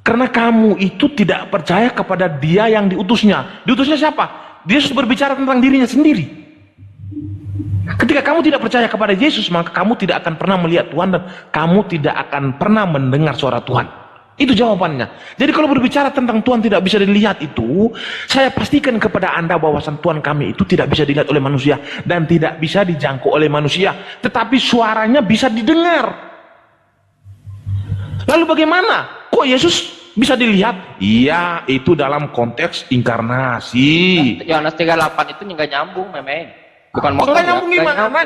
Karena kamu itu tidak percaya kepada dia yang diutusnya. Diutusnya siapa? Yesus berbicara tentang dirinya sendiri. Ketika kamu tidak percaya kepada Yesus, maka kamu tidak akan pernah melihat Tuhan dan kamu tidak akan pernah mendengar suara Tuhan. Itu jawabannya. Jadi kalau berbicara tentang Tuhan tidak bisa dilihat itu, saya pastikan kepada Anda bahwasan Tuhan kami itu tidak bisa dilihat oleh manusia dan tidak bisa dijangkau oleh manusia, tetapi suaranya bisa didengar. Lalu bagaimana? Kok Yesus bisa dilihat? Iya, itu dalam konteks inkarnasi. Yohanes 38 itu nggak nyambung, memang. Bukan Enggak nyambung gimana? Nah,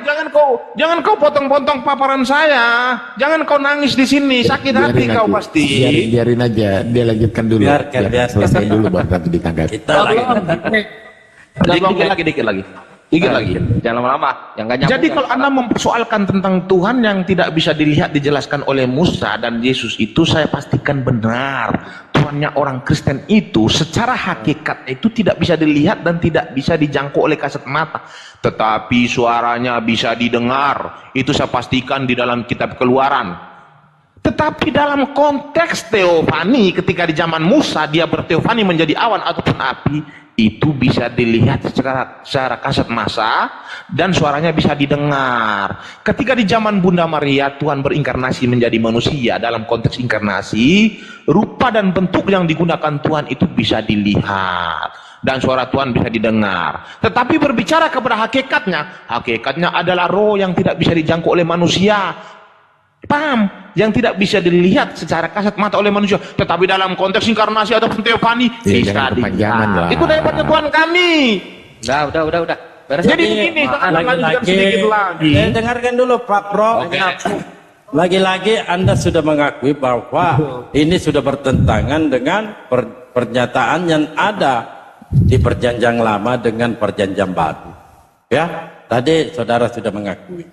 jangan kau potong-potong paparan saya. Jangan kau nangis di sini, sakit hati kau pasti. Biarin aja, dia lanjutkan dulu. Biar selesai dulu baru nanti ditanggapi. Kita Dikit lagi. Jangan lama-lama. Yang nggak nyambung. Jadi kalau Anda mempersoalkan tentang Tuhan yang tidak bisa dilihat dijelaskan oleh Musa dan Yesus itu, saya pastikan benar. Tuhannya orang Kristen itu secara hakikat itu tidak bisa dilihat dan tidak bisa dijangkau oleh kasat mata, tetapi suaranya bisa didengar. Itu saya pastikan di dalam kitab Keluaran. Tetapi dalam konteks teofani, ketika di zaman Musa dia berteofani menjadi awan ataupun api, itu bisa dilihat secara kasat mata dan suaranya bisa didengar. Ketika di zaman Bunda Maria Tuhan berinkarnasi menjadi manusia, dalam konteks inkarnasi, rupa dan bentuk yang digunakan Tuhan itu bisa dilihat dan suara Tuhan bisa didengar. Tetapi berbicara kepada hakikatnya adalah roh yang tidak bisa dijangkau oleh manusia. Paham? Yang tidak bisa dilihat secara kasat mata oleh manusia, tetapi dalam konteks inkarnasi ataupun teofani bisa dilihat. Itu daripada Tuhan kami. Udah. Beres. Jadi begini, lanjutkan sedikit lagi. Dengarkan dulu Pak Pro. Lagi-lagi Anda sudah mengakui bahwa ini sudah bertentangan dengan pernyataan yang ada di perjanjian lama dengan perjanjian baru. Ya, tadi saudara sudah mengakui.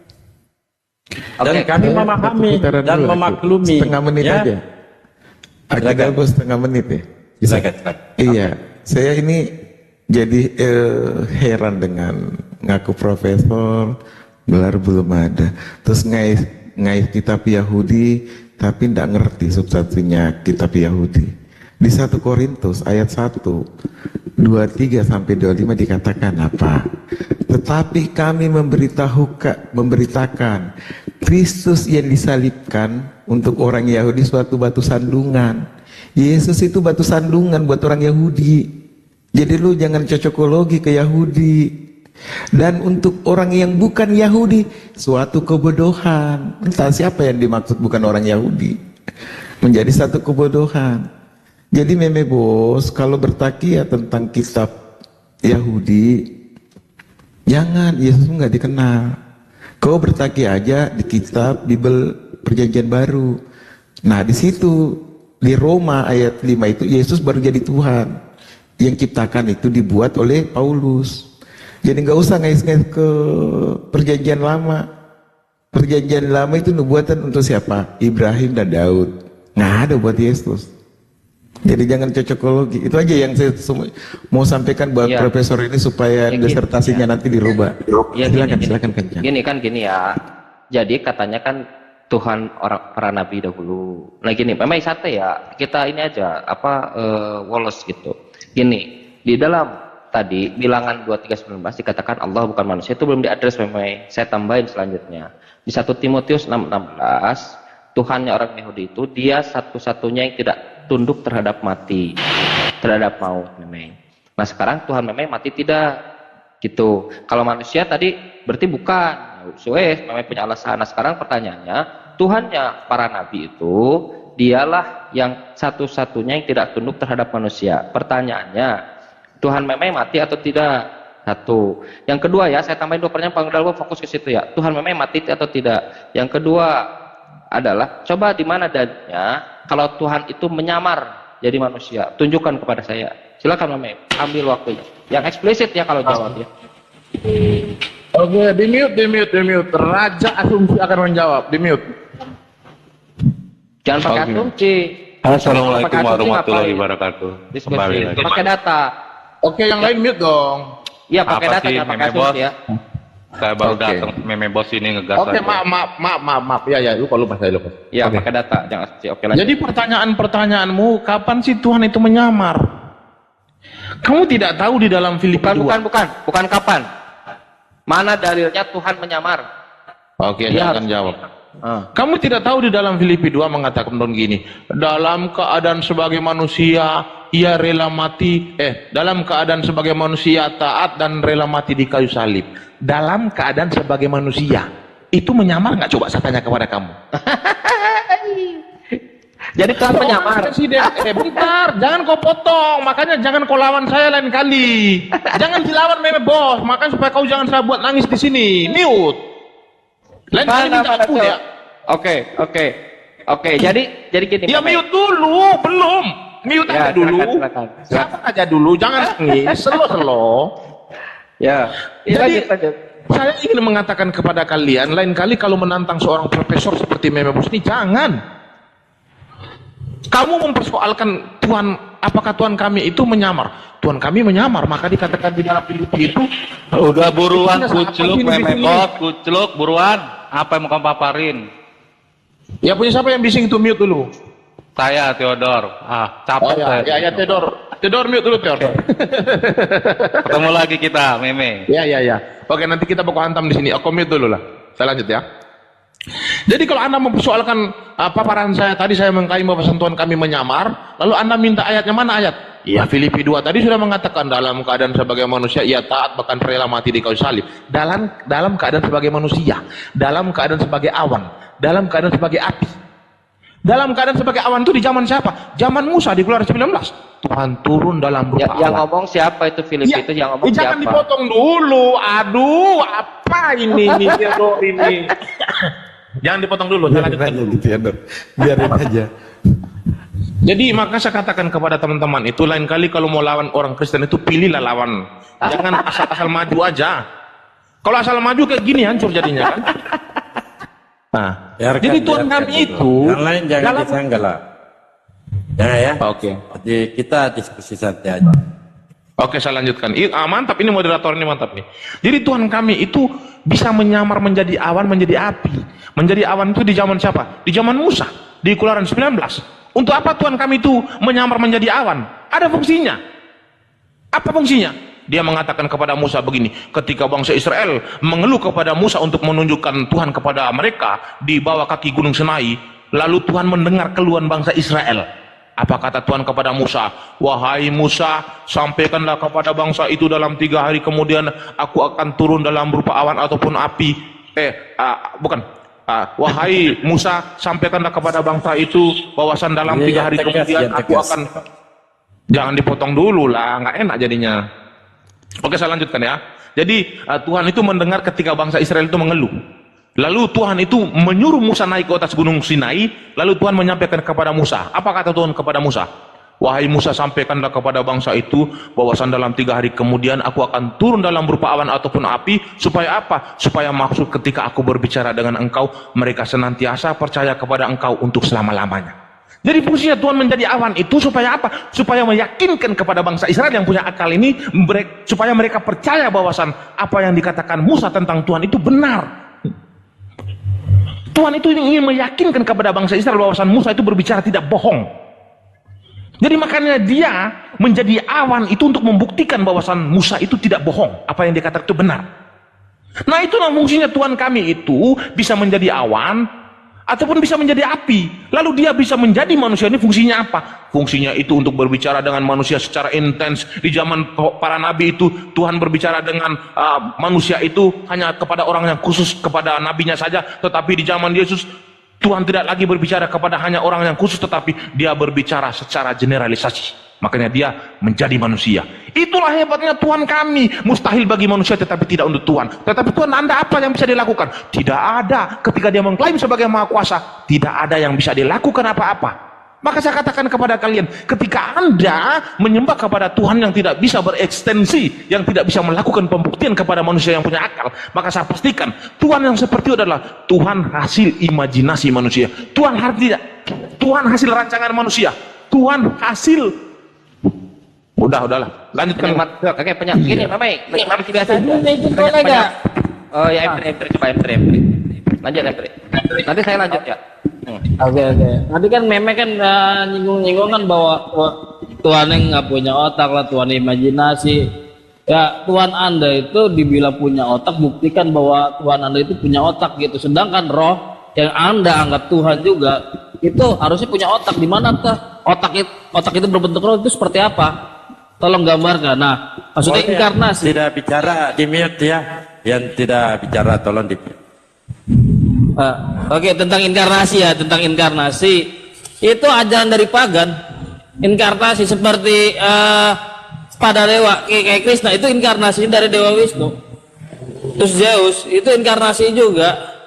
Dan kami memahami dan memaklumi. Setengah menit ya? aja. Agak setengah menit ya. Silakan. Iya, saya ini jadi heran dengan ngaku profesor, gelar belum ada. Terus ngais kitab Yahudi, tapi tidak ngerti substansinya kitab Yahudi. Di 1 Korintus ayat 1, 23 sampai 25 dikatakan apa? Tetapi kami memberitakan Kristus yang disalibkan untuk orang Yahudi suatu batu sandungan. Yesus itu batu sandungan buat orang Yahudi. Jadi lu jangan cocokologi ke Yahudi. Dan untuk orang yang bukan Yahudi suatu kebodohan. Entah siapa yang dimaksud bukan orang Yahudi. Menjadi satu kebodohan. Jadi meme bos, kalau bertakia tentang kitab Yahudi, jangan, Yesus nggak dikenal. Kau bertakia aja di kitab Bible Perjanjian Baru. Nah di situ di Roma ayat 5 itu Yesus baru jadi Tuhan. Yang ciptakan itu dibuat oleh Paulus. Jadi nggak usah ngais-ngais ke Perjanjian Lama. Perjanjian Lama itu nubuatan untuk siapa? Ibrahim dan Daud. Nggak ada buat Yesus. Jadi jangan cocokologi. Itu aja yang saya mau sampaikan buat profesor ini supaya disertasinya nanti dirubah. Silakan Kencang. Gini ya. Jadi katanya kan Tuhan para nabi dahulu. Nah gini, memang sate ya. Kita ini aja wolos gitu. Gini, di dalam tadi bilangan 23:19 dikatakan Allah bukan manusia, itu belum diadres memang. Saya tambahin selanjutnya. Di 1 Timotius 6:16 Tuhannya orang Yahudi itu dia satu-satunya yang tidak tunduk terhadap mati, terhadap maut memang. Nah sekarang Tuhan memang mati tidak gitu. Kalau manusia tadi berarti bukan. Suez memang punya alasan. Nah sekarang pertanyaannya, Tuhannya para nabi itu dialah yang satu-satunya yang tidak tunduk terhadap manusia. Pertanyaannya, Tuhan memang mati atau tidak? Satu. Yang kedua ya, saya tambahin 2 pertanyaan, Pak fokus ke situ ya. Tuhan memang mati atau tidak? Yang kedua adalah, coba di mana dalilnya kalau Tuhan itu menyamar jadi manusia? Tunjukkan kepada saya. Silakan Mame, ambil waktunya. Yang eksplisit ya kalau jawab ya. Oke, di mute. Raja asumsi akan menjawab, di mute. Jangan pakai asumsi. Assalamualaikum warahmatullahi wabarakatuh. Diskusi, pakai data. Oke, yang lain mute dong. Iya, pakai data, jangan pakai asumsi ya. Saya baru Oke. datang meme bos ini ngegas Oke, aja. maaf. Ya, lupa saya lupa. Ya, Oke. pakai data, jangan oke lanjut. Jadi pertanyaanmu, kapan sih Tuhan itu menyamar? Kamu tidak tahu di dalam Filipi 2. Bukan kapan. Mana dalilnya Tuhan menyamar? Oke, Dia saya akan harus- jawab. Ah. Kamu tidak tahu di dalam Filipi 2 mengatakan gini, dalam keadaan sebagai manusia ia rela mati, dalam keadaan sebagai manusia taat dan rela mati di kayu salib. Dalam keadaan sebagai manusia, itu menyamar nggak? Coba saya tanya kepada kamu. Jadi Tuhan menyamar. Presiden, bentar, jangan kau potong, makanya jangan kau lawan saya lain kali. Jangan dilawan meme bos, makanya supaya kau jangan saya buat nangis di sini. Mute. Lain kali minta ampun ya. Oke. Jadi gini. Ya Pak Mei. mute dulu, belum. Mute Ya, aja dulu. silakan. Siapa aja dulu, jangan nangis. Selo. Ya. Jadi Lanjut. saya ingin mengatakan kepada kalian, lain kali kalau menantang seorang profesor seperti Meme Bos ini, jangan. Kamu mempersoalkan Tuhan, apakah Tuhan kami itu menyamar? Tuhan kami menyamar, maka dikatakan di dalam Filipi itu, Udah buruan Ini siapa kucluk sih ini meme bising bos, kucluk buruan. Apa yang mau kamu paparin? ya punya siapa yang bising itu mute dulu? Saya Theodor. Capek saya. Ya, Theodor mute dulu Theodor. Ketemu lagi kita, meme. Ya. Oke, nanti kita bakal hantam di sini. Aku mute dulu lah. Saya lanjut ya. Jadi kalau Anda mempersoalkan paparan saya tadi, saya mengklaim bahwa Tuhan kami menyamar, lalu Anda minta ayatnya, mana ayat? Ya Filipi 2 tadi sudah mengatakan dalam keadaan sebagai manusia ia taat bahkan rela mati di kayu salib. Dalam keadaan sebagai manusia, dalam keadaan sebagai awan, dalam keadaan sebagai api. Dalam keadaan sebagai awan itu di zaman siapa? Zaman Musa di Keluaran 19. Tuhan turun dalam rupa Yang awan. ngomong siapa itu Filipi Ya, itu yang ngomong jangan siapa? dipotong dulu. Aduh, apa ini Theodor ini? Jangan dipotong dulu, saya Biarin lanjutkan aja dulu. gitu ya, Dok. Biarin aja. Jadi maka saya katakan kepada teman-teman itu, lain kali kalau mau lawan orang Kristen itu pilihlah lawan. Jangan asal-asal maju aja. Kalau asal maju kayak gini hancur jadinya kan. Nah, Biarkan, jadi Tuhan biarkan kami dulu. itu yang lain jangan disanggah lah. Jangan ya. Oke. Jadi kita diskusi santai aja. Oke, saya lanjutkan. Mantap, ini moderator ini mantap nih. Jadi Tuhan kami itu bisa menyamar menjadi awan, menjadi api. Menjadi awan itu di zaman siapa? Di zaman Musa, di Keluaran 19. Untuk apa Tuhan kami itu menyamar menjadi awan? Ada fungsinya. Apa fungsinya? Dia mengatakan kepada Musa begini, ketika bangsa Israel mengeluh kepada Musa untuk menunjukkan Tuhan kepada mereka di bawah kaki gunung Sinai, lalu Tuhan mendengar keluhan bangsa Israel. Apa kata Tuhan kepada Musa? Wahai Musa, sampaikanlah kepada bangsa itu dalam 3 hari kemudian aku akan turun dalam berupa awan ataupun api. Wahai Musa, sampaikanlah kepada bangsa itu bahwasan dalam 3 hari tegas, kemudian yang aku tegas. akan. Jangan dipotong dulu lah, nggak enak jadinya. Oke, saya lanjutkan ya. Jadi Tuhan itu mendengar ketika bangsa Israel itu mengeluh. Lalu Tuhan itu menyuruh Musa naik ke atas gunung Sinai. Lalu Tuhan menyampaikan kepada Musa. Apa kata Tuhan kepada Musa? Wahai Musa, sampaikanlah kepada bangsa itu bahwasan dalam 3 hari kemudian aku akan turun dalam berupa awan ataupun api. Supaya apa? Supaya maksud ketika aku berbicara dengan engkau, mereka senantiasa percaya kepada engkau untuk selama-lamanya. Jadi fungsinya Tuhan menjadi awan itu supaya apa? Supaya meyakinkan kepada bangsa Israel yang punya akal ini, supaya mereka percaya bahwasan apa yang dikatakan Musa tentang Tuhan itu benar. Tuhan itu ingin meyakinkan kepada bangsa Israel bahwasan Musa itu berbicara tidak bohong. Jadi makanya dia menjadi awan itu untuk membuktikan bahwasan Musa itu tidak bohong. Apa yang dikatakan itu benar. Nah, itulah fungsinya Tuhan kami itu bisa menjadi awan ataupun bisa menjadi api. Lalu dia bisa menjadi manusia, ini fungsinya apa? Fungsinya itu untuk berbicara dengan manusia secara intens. Di zaman para nabi itu Tuhan berbicara dengan manusia itu hanya kepada orang yang khusus, kepada nabinya saja. Tetapi di zaman Yesus Tuhan tidak lagi berbicara kepada hanya orang yang khusus, tetapi dia berbicara secara generalisasi. Makanya dia menjadi manusia. Itulah hebatnya Tuhan kami. Mustahil bagi manusia tetapi tidak untuk Tuhan. Tetapi Tuhan, Anda apa yang bisa dilakukan? Tidak ada. Ketika dia mengklaim sebagai maha kuasa, tidak ada yang bisa dilakukan apa-apa. Maka saya katakan kepada kalian, ketika Anda menyembah kepada Tuhan yang tidak bisa berekstensi, yang tidak bisa melakukan pembuktian kepada manusia yang punya akal, maka saya pastikan Tuhan yang seperti itu adalah Tuhan hasil imajinasi manusia. Tuhan hasil rancangan manusia. Tuhan hasil. Udahlah, lanjutkan. Oke, penyakit ini Mamai. Ini biasa aja. Oh ya M3 coba M3. Lanjut M3. Nanti saya lanjut ya. Oke. Nanti kan meme kan nyinggung-nyinggung kan bahwa Tuhan yang nggak punya otak lah, Tuhan imajinasi. Ya Tuhan Anda itu dibilang punya otak, buktikan bahwa Tuhan Anda itu punya otak gitu. Sedangkan roh yang Anda anggap Tuhan juga itu harusnya punya otak. Di mana otak itu berbentuk roh itu seperti apa? Tolong gambarkan. Nah, maksudnya inkarnasi. Tidak bicara di mute ya. Yang tidak bicara tolong di mute. Oke, tentang inkarnasi ya, tentang inkarnasi. Itu ajaran dari pagan. Inkarnasi seperti pada dewa kayak Krishna itu inkarnasi dari Dewa Wisnu. Terus Zeus itu inkarnasi juga.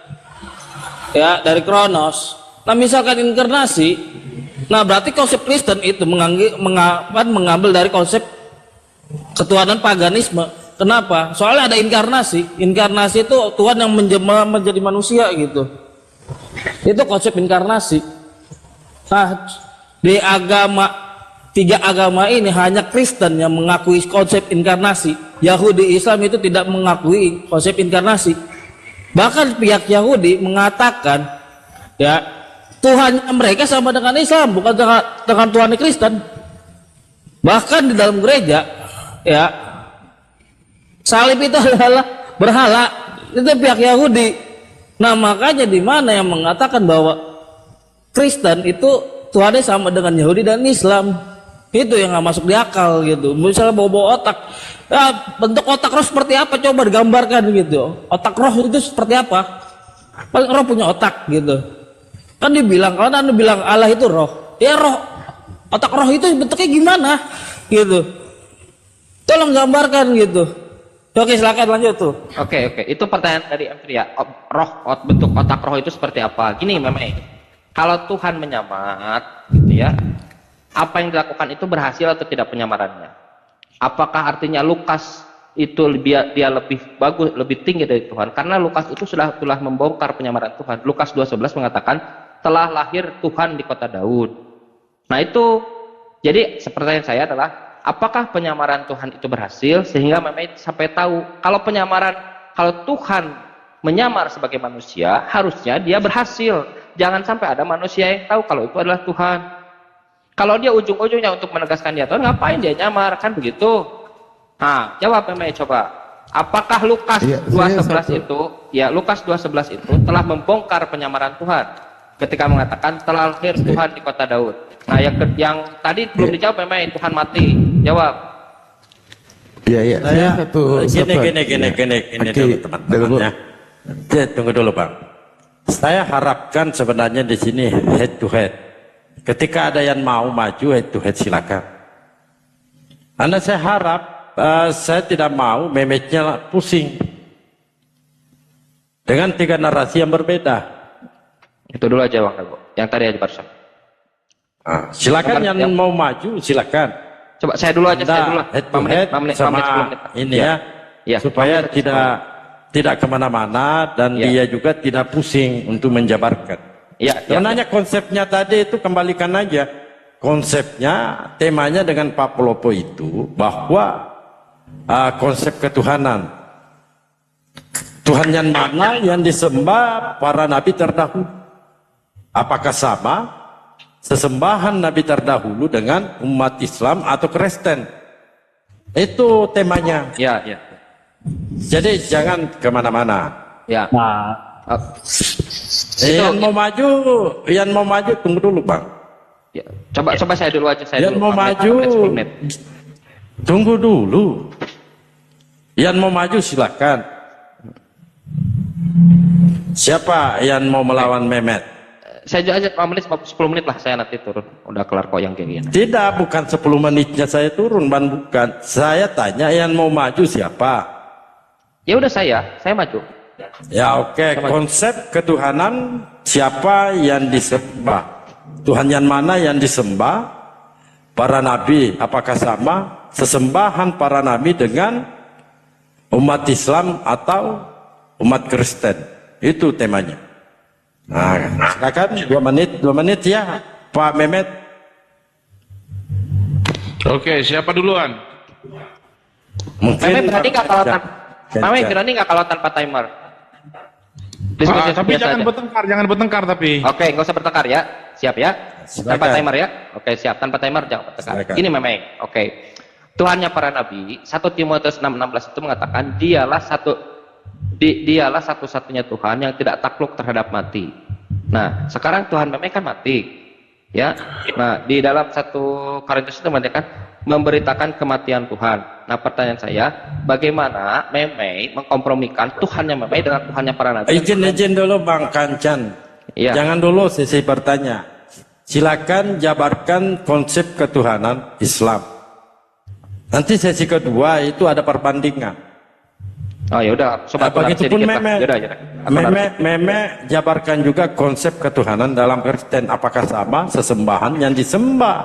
Ya, dari Kronos. Nah, misalkan inkarnasi, nah berarti konsep Kristen itu mengambil dari konsep ketuhanan paganisme. Kenapa? Soalnya ada inkarnasi. Inkarnasi itu Tuhan yang menjadi manusia gitu. Itu konsep inkarnasi. Nah, di tiga agama ini hanya Kristen yang mengakui konsep inkarnasi. Yahudi, Islam itu tidak mengakui konsep inkarnasi. Bahkan pihak Yahudi mengatakan ya Tuhan mereka sama dengan Islam, bukan dengan Tuhan Kristen. Bahkan di dalam gereja ya salib itu adalah berhala, itu pihak Yahudi. Nah, makanya di mana yang mengatakan bahwa Kristen itu Tuhannya sama dengan Yahudi dan Islam, itu yang nggak masuk di akal gitu. Misalnya bawa otak, ya, bentuk otak roh seperti apa, coba digambarkan gitu. Otak roh itu seperti apa? Paling roh punya otak gitu. Kan dibilang, kalau Anda bilang Allah itu roh, ya roh, otak roh itu bentuknya gimana gitu. Tolong gambarkan gitu. Oke, silakan lanjut tuh. Oke. Itu pertanyaan dari M3 ya. Bentuk otak roh itu seperti apa? Gini memang. Kalau Tuhan menyamar gitu ya, apa yang dilakukan itu berhasil atau tidak penyamarannya? Apakah artinya Lukas itu dia lebih bagus, lebih tinggi dari Tuhan? Karena Lukas itu sudah membongkar penyamaran Tuhan. Lukas 2:11 mengatakan telah lahir Tuhan di kota Daud. Nah itu, jadi pertanyaan saya adalah apakah penyamaran Tuhan itu berhasil sehingga memang sampai tahu kalau Tuhan menyamar sebagai manusia harusnya dia berhasil. Jangan sampai ada manusia yang tahu kalau itu adalah Tuhan. Kalau dia ujung-ujungnya untuk menegaskan dia Tuhan, ngapain dia nyamar, kan begitu? Nah, jawab memang coba. Apakah Lukas 2:11 itu, ya Lukas 2:11 itu telah membongkar penyamaran Tuhan ketika mengatakan telah lahir Tuhan di kota Daud. Nah, yang tadi belum dijawab memang Tuhan mati. Jawab. Iya. Saya satu. Gini dulu teman-teman ya. Tunggu dulu Bang. Saya harapkan sebenarnya di sini head to head. Ketika ada yang mau maju head to head silakan. Karena saya harap saya tidak mau memetnya pusing dengan tiga narasi yang berbeda. Itu dulu aja Bang Dago. Yang tadi aja barusan. Silakan yang mau maju silakan. Coba saya dulu aja, head to head sama ini ya, supaya tidak kemana-mana dan dia juga tidak pusing untuk menjabarkan. Sebenarnya konsepnya tadi itu kembalikan aja. Konsepnya, temanya dengan Pak Polopo itu bahwa konsep ketuhanan. Tuhan yang mana yang disembah para nabi terdahulu? Apakah sama sesembahan nabi terdahulu dengan umat Islam atau Kristen? Itu temanya. Ya. Jadi jangan kemana-mana. Ya. Nah, yang mau maju tunggu dulu Bang. Ya. Coba saya dulu aja. Yang mau maju tunggu dulu. Yang mau maju silakan. Siapa yang mau melawan Mehmet? Saya aja 10 menit lah saya nanti turun. Udah kelar kok yang kayak gini. Tidak, bukan 10 menitnya saya turun, bukan. Saya tanya yang mau maju siapa? Ya udah saya maju. Ya oke. Konsep ketuhanan siapa yang disembah? Tuhan yang mana yang disembah? Para nabi apakah sama sesembahan para nabi dengan umat Islam atau umat Kristen? Itu temanya. Nah, silakan 2 menit ya Pak Mehmet. Oke, siapa duluan? Mungkin Mehmet berarti Mami berani nggak kalau tanpa timer? Diskusi Tapi biasa jangan aja. bertengkar, jangan bertengkar tapi. Oke, nggak usah bertengkar ya. Siap ya? Tanpa Silakan. timer ya? Oke, siap. Tanpa timer jangan bertengkar. Silakan. Ini memang. Oke. Tuhannya para nabi, 1 Timotius 6:16 itu mengatakan dialah satu-satunya Tuhan yang tidak takluk terhadap mati. Nah, sekarang Tuhan memang kan mati. Ya. Nah, di dalam 1 Korintus itu mengatakan memberitakan kematian Tuhan. Nah, pertanyaan saya, bagaimana Memei mengkompromikan Tuhannya Memei dengan Tuhannya para nabi? Izin dulu Bang Kancan. Iya. Jangan dulu sisi bertanya. Silakan jabarkan konsep ketuhanan Islam. Nanti sesi kedua itu ada perbandingan. Oh ya udah, sobat Begitupun sedikit lah. Meme. Yaudah, yaudah. Meme jabarkan juga konsep ketuhanan dalam Kristen. Apakah sama sesembahan yang disembah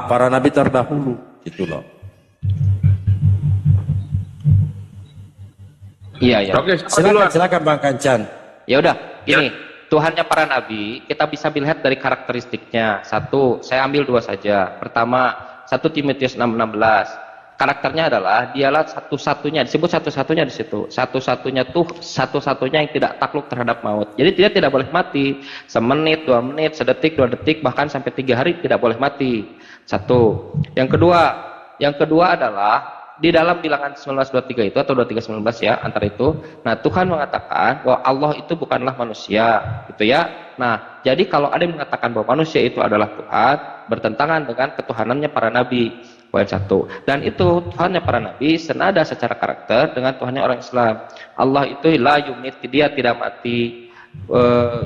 para nabi terdahulu? Gitu loh. Iya, iya. Oke, siapa duluan? Silakan Bang Kancan. Ya udah, gini, Tuhannya para nabi kita bisa lihat dari karakteristiknya. Satu, saya ambil dua saja. Pertama, 1 Timotius 6:16. Karakternya adalah dialah satu-satunya, disebut satu-satunya di situ. Satu-satunya yang tidak takluk terhadap maut. Jadi dia tidak boleh mati. Semenit, 2 menit, sedetik, 2 detik, bahkan sampai 3 hari tidak boleh mati. Satu. Yang kedua adalah di dalam bilangan 19:23 itu atau 23:19 ya, antara itu. Nah, Tuhan mengatakan bahwa Allah itu bukanlah manusia, gitu ya. Nah, jadi kalau ada yang mengatakan bahwa manusia itu adalah Tuhan, bertentangan dengan ketuhanannya para nabi. Poin 1. Dan itu Tuhannya para nabi senada secara karakter dengan Tuhannya orang Islam. Allah itu la yumit, dia tidak mati,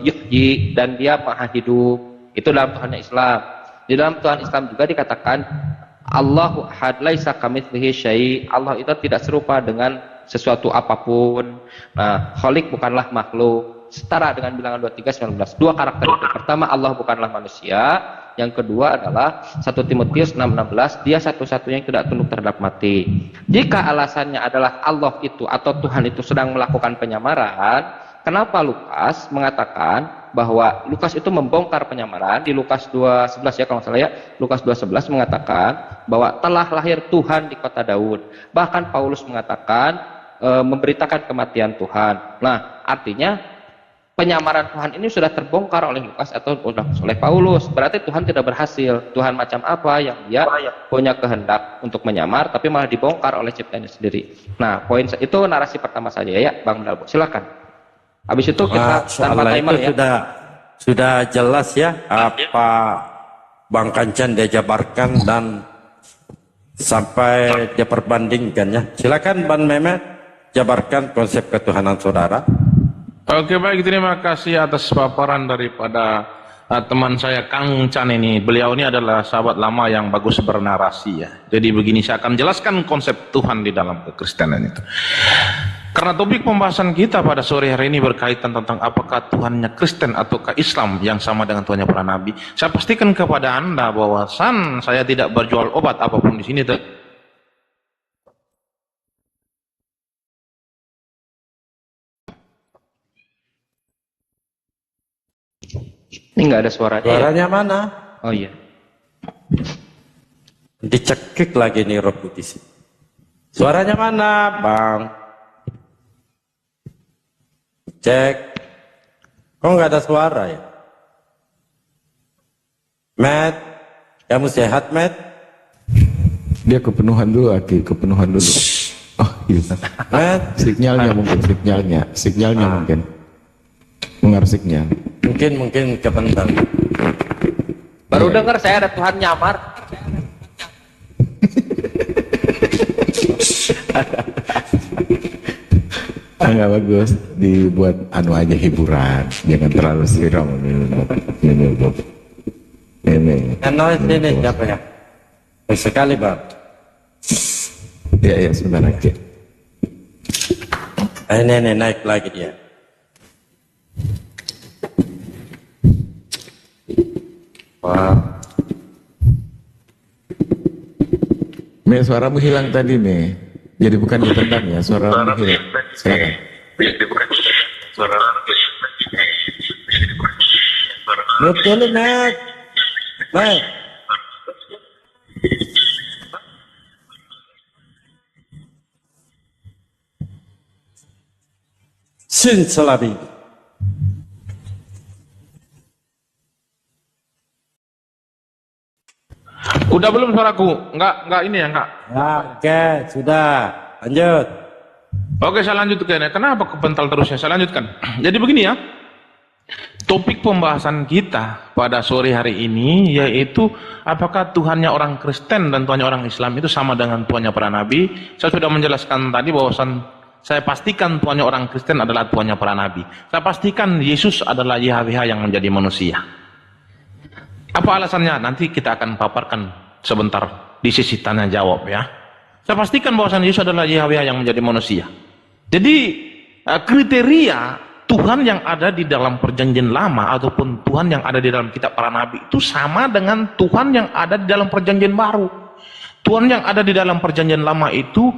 yuhyi, dan dia maha hidup. Itu dalam Tuhannya Islam. Di dalam Tuhan Islam juga dikatakan Allahu ahad laisa kamitslihi syai'. Allah itu tidak serupa dengan sesuatu apapun. Nah, Khalik bukanlah makhluk. Setara dengan bilangan 23:19. Dua karakter itu. Pertama, Allah bukanlah manusia. Yang kedua adalah 1 Timotius 6:16, dia satu-satunya yang tidak tunduk terhadap mati. Jika alasannya adalah Allah itu atau Tuhan itu sedang melakukan penyamaran, kenapa Lukas mengatakan bahwa Lukas itu membongkar penyamaran di Lukas 2:11 ya kalau nggak salah ya. Lukas 2:11 mengatakan bahwa telah lahir Tuhan di kota Daud. Bahkan Paulus mengatakan memberitakan kematian Tuhan. Nah, artinya penyamaran Tuhan ini sudah terbongkar oleh Lukas atau oleh Paulus. Berarti Tuhan tidak berhasil. Tuhan macam apa yang dia punya kehendak untuk menyamar tapi malah dibongkar oleh ciptaannya sendiri. Nah, poin itu narasi pertama saja ya, Bang Dalbo. Silakan. Habis itu kita tanpa timer ya. Sudah jelas ya apa Bang Kancan dia jabarkan dan sampai dia perbandingkan ya. Silakan Bang Mehmet jabarkan konsep ketuhanan saudara. Oke, baik, terima kasih atas paparan daripada teman saya Kang Chan ini. Beliau ini adalah sahabat lama yang bagus bernarasi ya. Jadi begini, saya akan jelaskan konsep Tuhan di dalam kekristenan itu. Karena topik pembahasan kita pada sore hari ini berkaitan tentang apakah Tuhannya Kristen ataukah Islam yang sama dengan Tuhannya para nabi. Saya pastikan kepada Anda bahwasan saya tidak berjual obat apapun di sini. Ini nggak ada suaranya. Ya? Suaranya mana? Oh iya. Dicekik lagi nih Roh Kudus. Suaranya mana, Bang? Cek. Kok nggak ada suara ya? Matt, kamu sehat, Matt? Dia kepenuhan dulu, Aki, kepenuhan dulu. Oh, iya. Matt, Sinyalnya mungkin, sinyalnya mungkin. Pengaruh sinyal. mungkin kebentar. Baru dengar saya ada Tuhan nyamar. Nggak bagus, dibuat anu aja hiburan, jangan terlalu siram. Ini. Ini siapa ya? Sekali, Bang. Ya, sebentar aja. Ini naik lagi dia. Wah. Nih, suaramu hilang tadi nih. Jadi bukan ditendang ya, suaramu hilang. Silakan. Betul, Matt. Matt. Sinsalabim. Udah belum suaraku? Enggak ini ya, enggak. Oke, sudah. Lanjut. Oke, saya lanjutkan ya. Kenapa kepental terusnya? Saya lanjutkan. Jadi begini ya. Topik pembahasan kita pada sore hari ini yaitu apakah Tuhannya orang Kristen dan Tuhannya orang Islam itu sama dengan Tuhannya para nabi. Saya sudah menjelaskan tadi bahwasan saya pastikan Tuhannya orang Kristen adalah Tuhannya para nabi. Saya pastikan Yesus adalah YHWH yang menjadi manusia. Apa alasannya? Nanti kita akan paparkan sebentar di sisi tanya jawab ya. Saya pastikan bahwasan Yesus adalah YHWH yang menjadi manusia. Jadi kriteria Tuhan yang ada di dalam perjanjian lama ataupun Tuhan yang ada di dalam kitab para nabi itu sama dengan Tuhan yang ada di dalam perjanjian baru. Tuhan yang ada di dalam perjanjian lama itu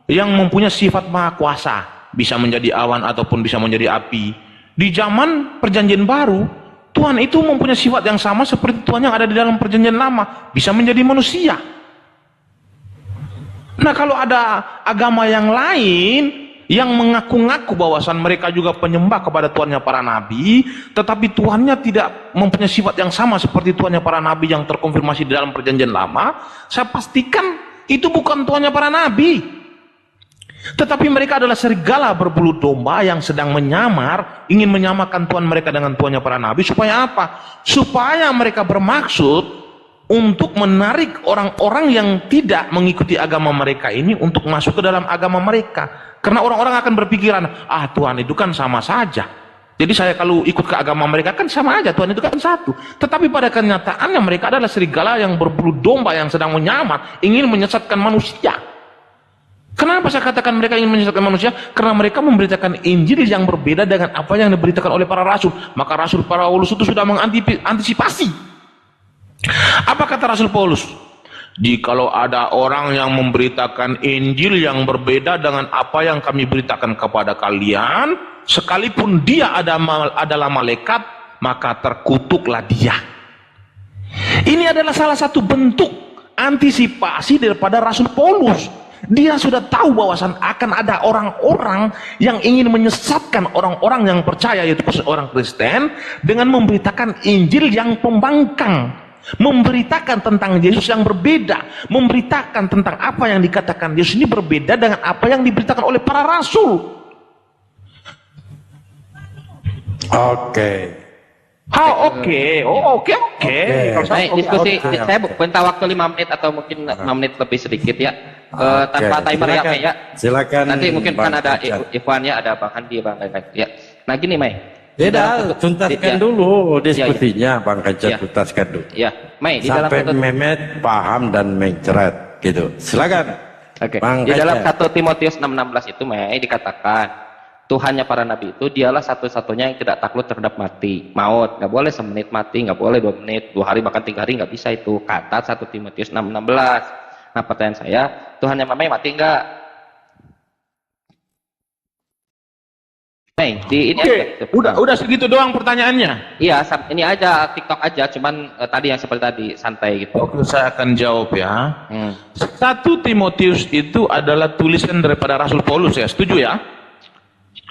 yang mempunyai sifat maha kuasa, bisa menjadi awan ataupun bisa menjadi api. Di zaman perjanjian baru, Tuhan itu mempunyai sifat yang sama seperti Tuhan yang ada di dalam perjanjian lama, bisa menjadi manusia. Nah, kalau ada agama yang lain yang mengaku-ngaku bahwasan mereka juga penyembah kepada Tuhannya para nabi, tetapi Tuhannya tidak mempunyai sifat yang sama seperti Tuhannya para nabi yang terkonfirmasi di dalam perjanjian lama, saya pastikan itu bukan Tuhannya para nabi. Tetapi mereka adalah serigala berbulu domba yang sedang menyamar, ingin menyamakan Tuhan mereka dengan Tuhannya para nabi. Supaya apa? Supaya mereka bermaksud untuk menarik orang-orang yang tidak mengikuti agama mereka ini untuk masuk ke dalam agama mereka. Karena orang-orang akan berpikiran, Tuhan itu kan sama saja. Jadi saya kalau ikut ke agama mereka kan sama aja, Tuhan itu kan satu. Tetapi pada kenyataannya mereka adalah serigala yang berbulu domba yang sedang menyamar, ingin menyesatkan manusia. Kenapa saya katakan mereka ingin menyesatkan manusia? Karena mereka memberitakan Injil yang berbeda dengan apa yang diberitakan oleh para rasul. Maka Rasul Paulus itu sudah mengantisipasi. Apa kata Rasul Paulus? Jikalau ada orang yang memberitakan Injil yang berbeda dengan apa yang kami beritakan kepada kalian, sekalipun dia adalah malaikat, maka terkutuklah dia. Ini adalah salah satu bentuk antisipasi daripada Rasul Paulus. Dia sudah tahu bahwasan akan ada orang-orang yang ingin menyesatkan orang-orang yang percaya, yaitu orang Kristen, dengan memberitakan Injil yang pembangkang, memberitakan tentang Yesus yang berbeda, memberitakan tentang apa yang dikatakan Yesus ini berbeda dengan apa yang diberitakan oleh para rasul. Oke. Oke. Baik, diskusi. Saya minta waktu 5 menit atau mungkin 5 menit lebih sedikit ya. Tanpa timer ya, Mei ya. Silakan. Nanti mungkin kan ada Richard. Ivan ya, ada Bang Handi, Bang Lain ya. Nah gini, Mei. Tidak, tuntaskan dulu diskusinya, Bang Kacat, tuntaskan dulu. Ya, Mei, di dalam Sampai Mehmet paham dan menceret gitu. Silakan. Oke. Bang Di dalam Kacat. 1 Timotius 6:16 itu, Mei, dikatakan Tuhannya para nabi itu dialah satu-satunya yang tidak takluk terhadap maut. Nggak boleh semenit mati, nggak boleh 2 menit, 2 hari, bahkan 3 hari nggak bisa itu. Kata 1 Timotius 6:16. Nah, pertanyaan saya, Tuhannya Mei mati nggak? Mei, di ini Udah segitu doang pertanyaannya. Iya, ini aja TikTok aja, cuman tadi yang seperti tadi santai gitu. Oke, saya akan jawab ya. 1 Timotius itu adalah tulisan daripada Rasul Paulus ya, setuju ya?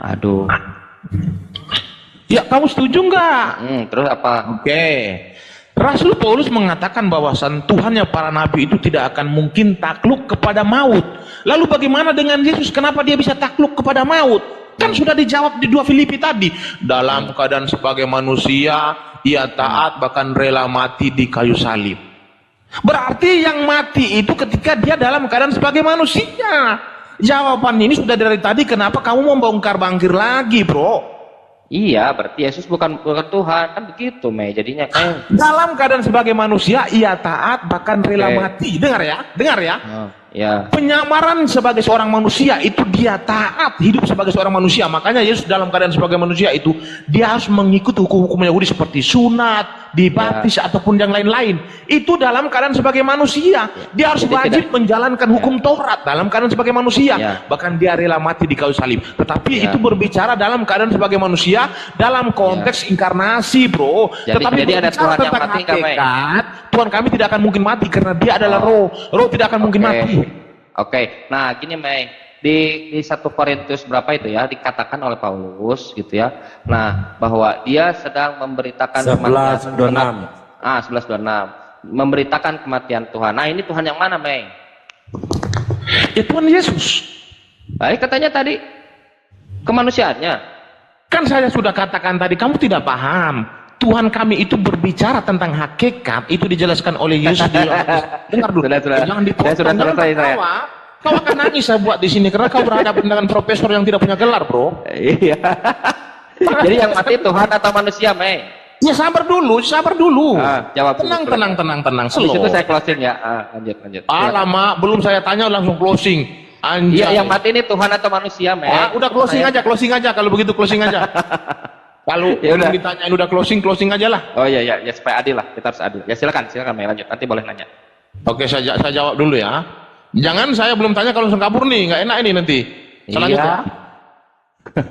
Aduh. Ya, kamu setuju nggak? Terus apa? Oke. Rasul Paulus mengatakan bahwasan Tuhannya para nabi itu tidak akan mungkin takluk kepada maut. Lalu bagaimana dengan Yesus? Kenapa dia bisa takluk kepada maut? Kan sudah dijawab di 2 Filipi tadi. Dalam keadaan sebagai manusia, ia taat bahkan rela mati di kayu salib. Berarti yang mati itu ketika dia dalam keadaan sebagai manusia. Jawaban ini sudah dari tadi, kenapa kamu membongkar-bangkir lagi, bro? Iya, berarti Yesus bukan Tuhan, kan begitu, Mei. Jadinya kayak dalam keadaan sebagai manusia, ia taat bahkan rela mati. Dengar ya, ya. Penyamaran sebagai seorang manusia itu dia taat hidup sebagai seorang manusia. Makanya Yesus dalam keadaan sebagai manusia itu dia harus mengikuti hukum-hukum Yahudi seperti sunat, dibaptis ataupun yang lain-lain. Itu dalam keadaan sebagai manusia. Dia harus wajib menjalankan hukum Taurat dalam keadaan sebagai manusia. Bahkan dia rela mati di kayu salib. Tetapi itu berbicara dalam keadaan sebagai manusia dalam konteks inkarnasi, bro. Tetapi jadi ada Tuhan yang mati nggak, Mei? Tuhan kami tidak akan mungkin mati karena dia adalah roh. Roh tidak akan mungkin mati. Oke, nah gini, Mei. di 1 Korintus berapa itu ya, dikatakan oleh Paulus gitu ya. Nah, bahwa dia sedang memberitakan 11:26. 11:26. Memberitakan kematian Tuhan. Nah, ini Tuhan yang mana, Mei? Ya Tuhan Yesus. Baik, katanya tadi kemanusiaannya. Kan saya sudah katakan tadi, kamu tidak paham. Tuhan kami itu berbicara tentang hakikat, itu dijelaskan oleh Yesus di Yohanes. Dengar dulu. Sudah. Jangan dipotong. Saya sudah Jangan selesai, saya. tertawa. Kau akan nangis saya buat di sini karena kau berhadapan dengan profesor yang tidak punya gelar, bro. Iya. Jadi yang mati Tuhan atau manusia, Mei? Ya sabar dulu, sabar dulu. Jawab dulu. Tenang. Di situ saya closing ya. Lanjut. Lama, belum saya tanya langsung closing. Anjay. Iya, yang mati ini Tuhan atau manusia, Mei? Udah closing aja. Kalau begitu closing aja. Kalau Ya udah. ditanyain udah closing aja lah. Oh iya, ya supaya adil lah, kita harus adil. Ya silakan Mei, lanjut. Nanti boleh nanya. Oke, saya jawab dulu ya. Jangan saya belum tanya kalau langsung kabur nih, nggak enak ini nanti. Selanjutnya.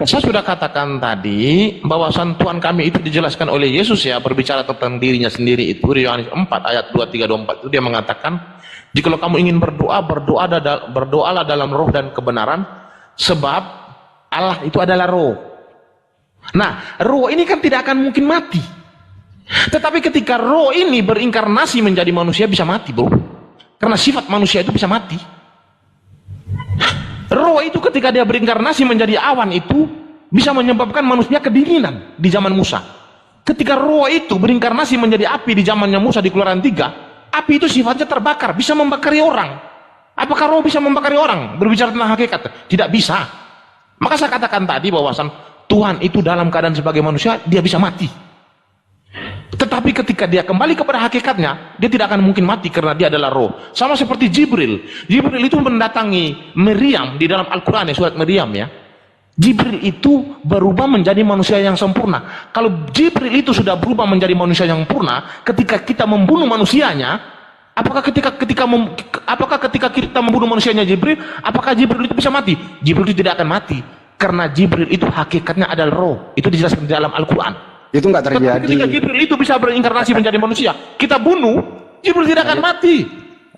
Saya sudah katakan tadi bahwasan Tuhan kami itu dijelaskan oleh Yesus ya, berbicara tentang dirinya sendiri itu di Yohanes 4 ayat 23 24 itu dia mengatakan, "Jikalau kamu ingin berdoalah dalam roh dan kebenaran, sebab Allah itu adalah roh." Nah, roh ini kan tidak akan mungkin mati. Tetapi ketika roh ini berinkarnasi menjadi manusia bisa mati, bro. Karena sifat manusia itu bisa mati. Roh itu ketika dia berinkarnasi menjadi awan itu bisa menyebabkan manusia kedinginan di zaman Musa. Ketika roh itu berinkarnasi menjadi api di zamannya Musa di Keluaran 3, api itu sifatnya terbakar, bisa membakari orang. Apakah roh bisa membakari orang? Berbicara tentang hakikat? Tidak bisa. Maka saya katakan tadi bahwasan Tuhan itu dalam keadaan sebagai manusia, dia bisa mati. Tetapi ketika dia kembali kepada hakikatnya, dia tidak akan mungkin mati karena dia adalah roh. Sama seperti Jibril. Jibril itu mendatangi Maryam di dalam Al-Quran ya, surat Maryam ya. Jibril itu berubah menjadi manusia yang sempurna. Kalau Jibril itu sudah berubah menjadi manusia yang sempurna, ketika kita membunuh manusianya, apakah ketika kita membunuh manusianya Jibril, apakah Jibril itu bisa mati? Jibril itu tidak akan mati. Karena Jibril itu hakikatnya adalah roh. Itu dijelaskan di dalam Al-Quran. Itu nggak terjadi. Ketika Jibril itu bisa berinkarnasi menjadi manusia, kita bunuh, Jibril tidak akan mati.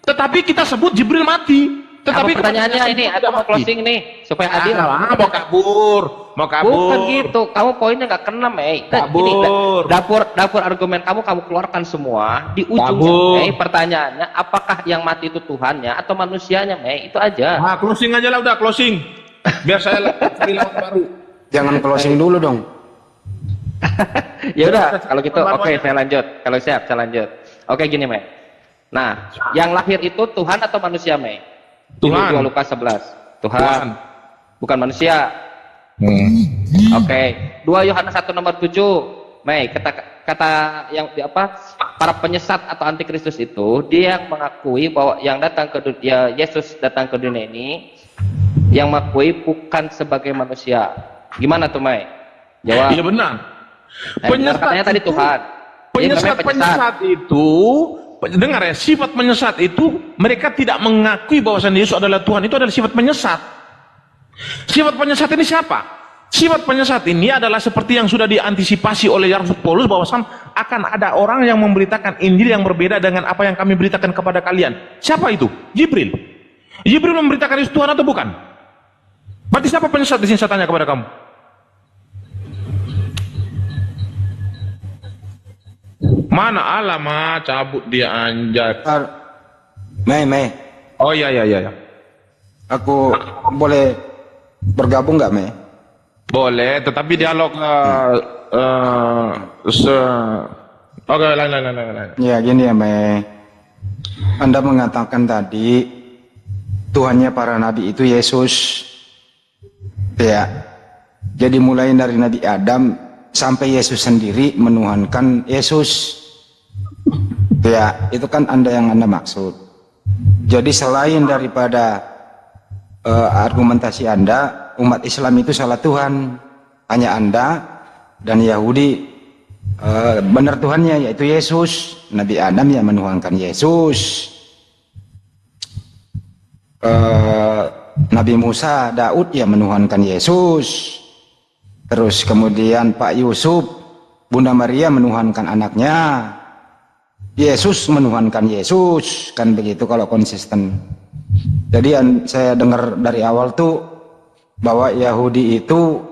Tetapi kita sebut Jibril mati. Tetapi pertanyaannya ini, atau mau closing nih supaya adil. Mau kabur. Bukan gitu, kamu poinnya nggak kena, Mei. Kabur. Dapur argumen kamu keluarkan semua di ujungnya, Mei. Pertanyaannya, apakah yang mati itu Tuhannya atau manusianya, Mei? Itu aja. Closing aja lah, udah closing. Biar saya cari lawan baru. Jangan closing dulu dong. Ya udah, kalau gitu oke, saya lanjut. Kalau siap, saya lanjut. Oke, gini, Mei. Nah, yang lahir itu Tuhan atau manusia, Mei? Tuhan. 2 Lukas 11. Tuhan. Bukan manusia. Oke. 2 Yohanes 1 nomor 7. Mei, kata yang para penyesat atau antikristus itu, dia yang mengakui bahwa yang datang ke dunia, Yesus datang ke dunia ini, yang mengakui bukan sebagai manusia. Gimana tuh, Mei? Jawab. Iya benar. Katanya tadi Tuhan. Penyesat itu, dengar ya, sifat penyesat itu mereka tidak mengakui bahwasan Yesus adalah Tuhan. Itu adalah sifat penyesat. Sifat penyesat ini siapa? Sifat penyesat ini adalah seperti yang sudah diantisipasi oleh Rasul Paulus bahwasan akan ada orang yang memberitakan Injil yang berbeda dengan apa yang kami beritakan kepada kalian. Siapa itu? Jibril. Jibril memberitakan Yesus Tuhan atau bukan? Berarti siapa penyesat di sini, saya tanya kepada kamu? Mana alamat cabut dia anjay. Mei. Oh iya. Aku boleh bergabung nggak, Mei? Boleh, tetapi dialog Oke, lain. Ya gini ya, Mei. Anda mengatakan tadi Tuhannya para nabi itu Yesus. Ya. Jadi mulai dari Nabi Adam sampai Yesus sendiri menuhankan Yesus. Ya, itu kan Anda maksud. Jadi selain daripada argumentasi Anda, umat Islam itu salah Tuhan. Hanya Anda dan Yahudi benar Tuhannya, yaitu Yesus. Nabi Adam yang menuhankan Yesus. Nabi Musa, Daud yang menuhankan Yesus. Terus kemudian Pak Yusuf, Bunda Maria menuhankan anaknya. Yesus menuhankan Yesus, kan begitu kalau konsisten. Jadi saya dengar dari awal tuh bahwa Yahudi itu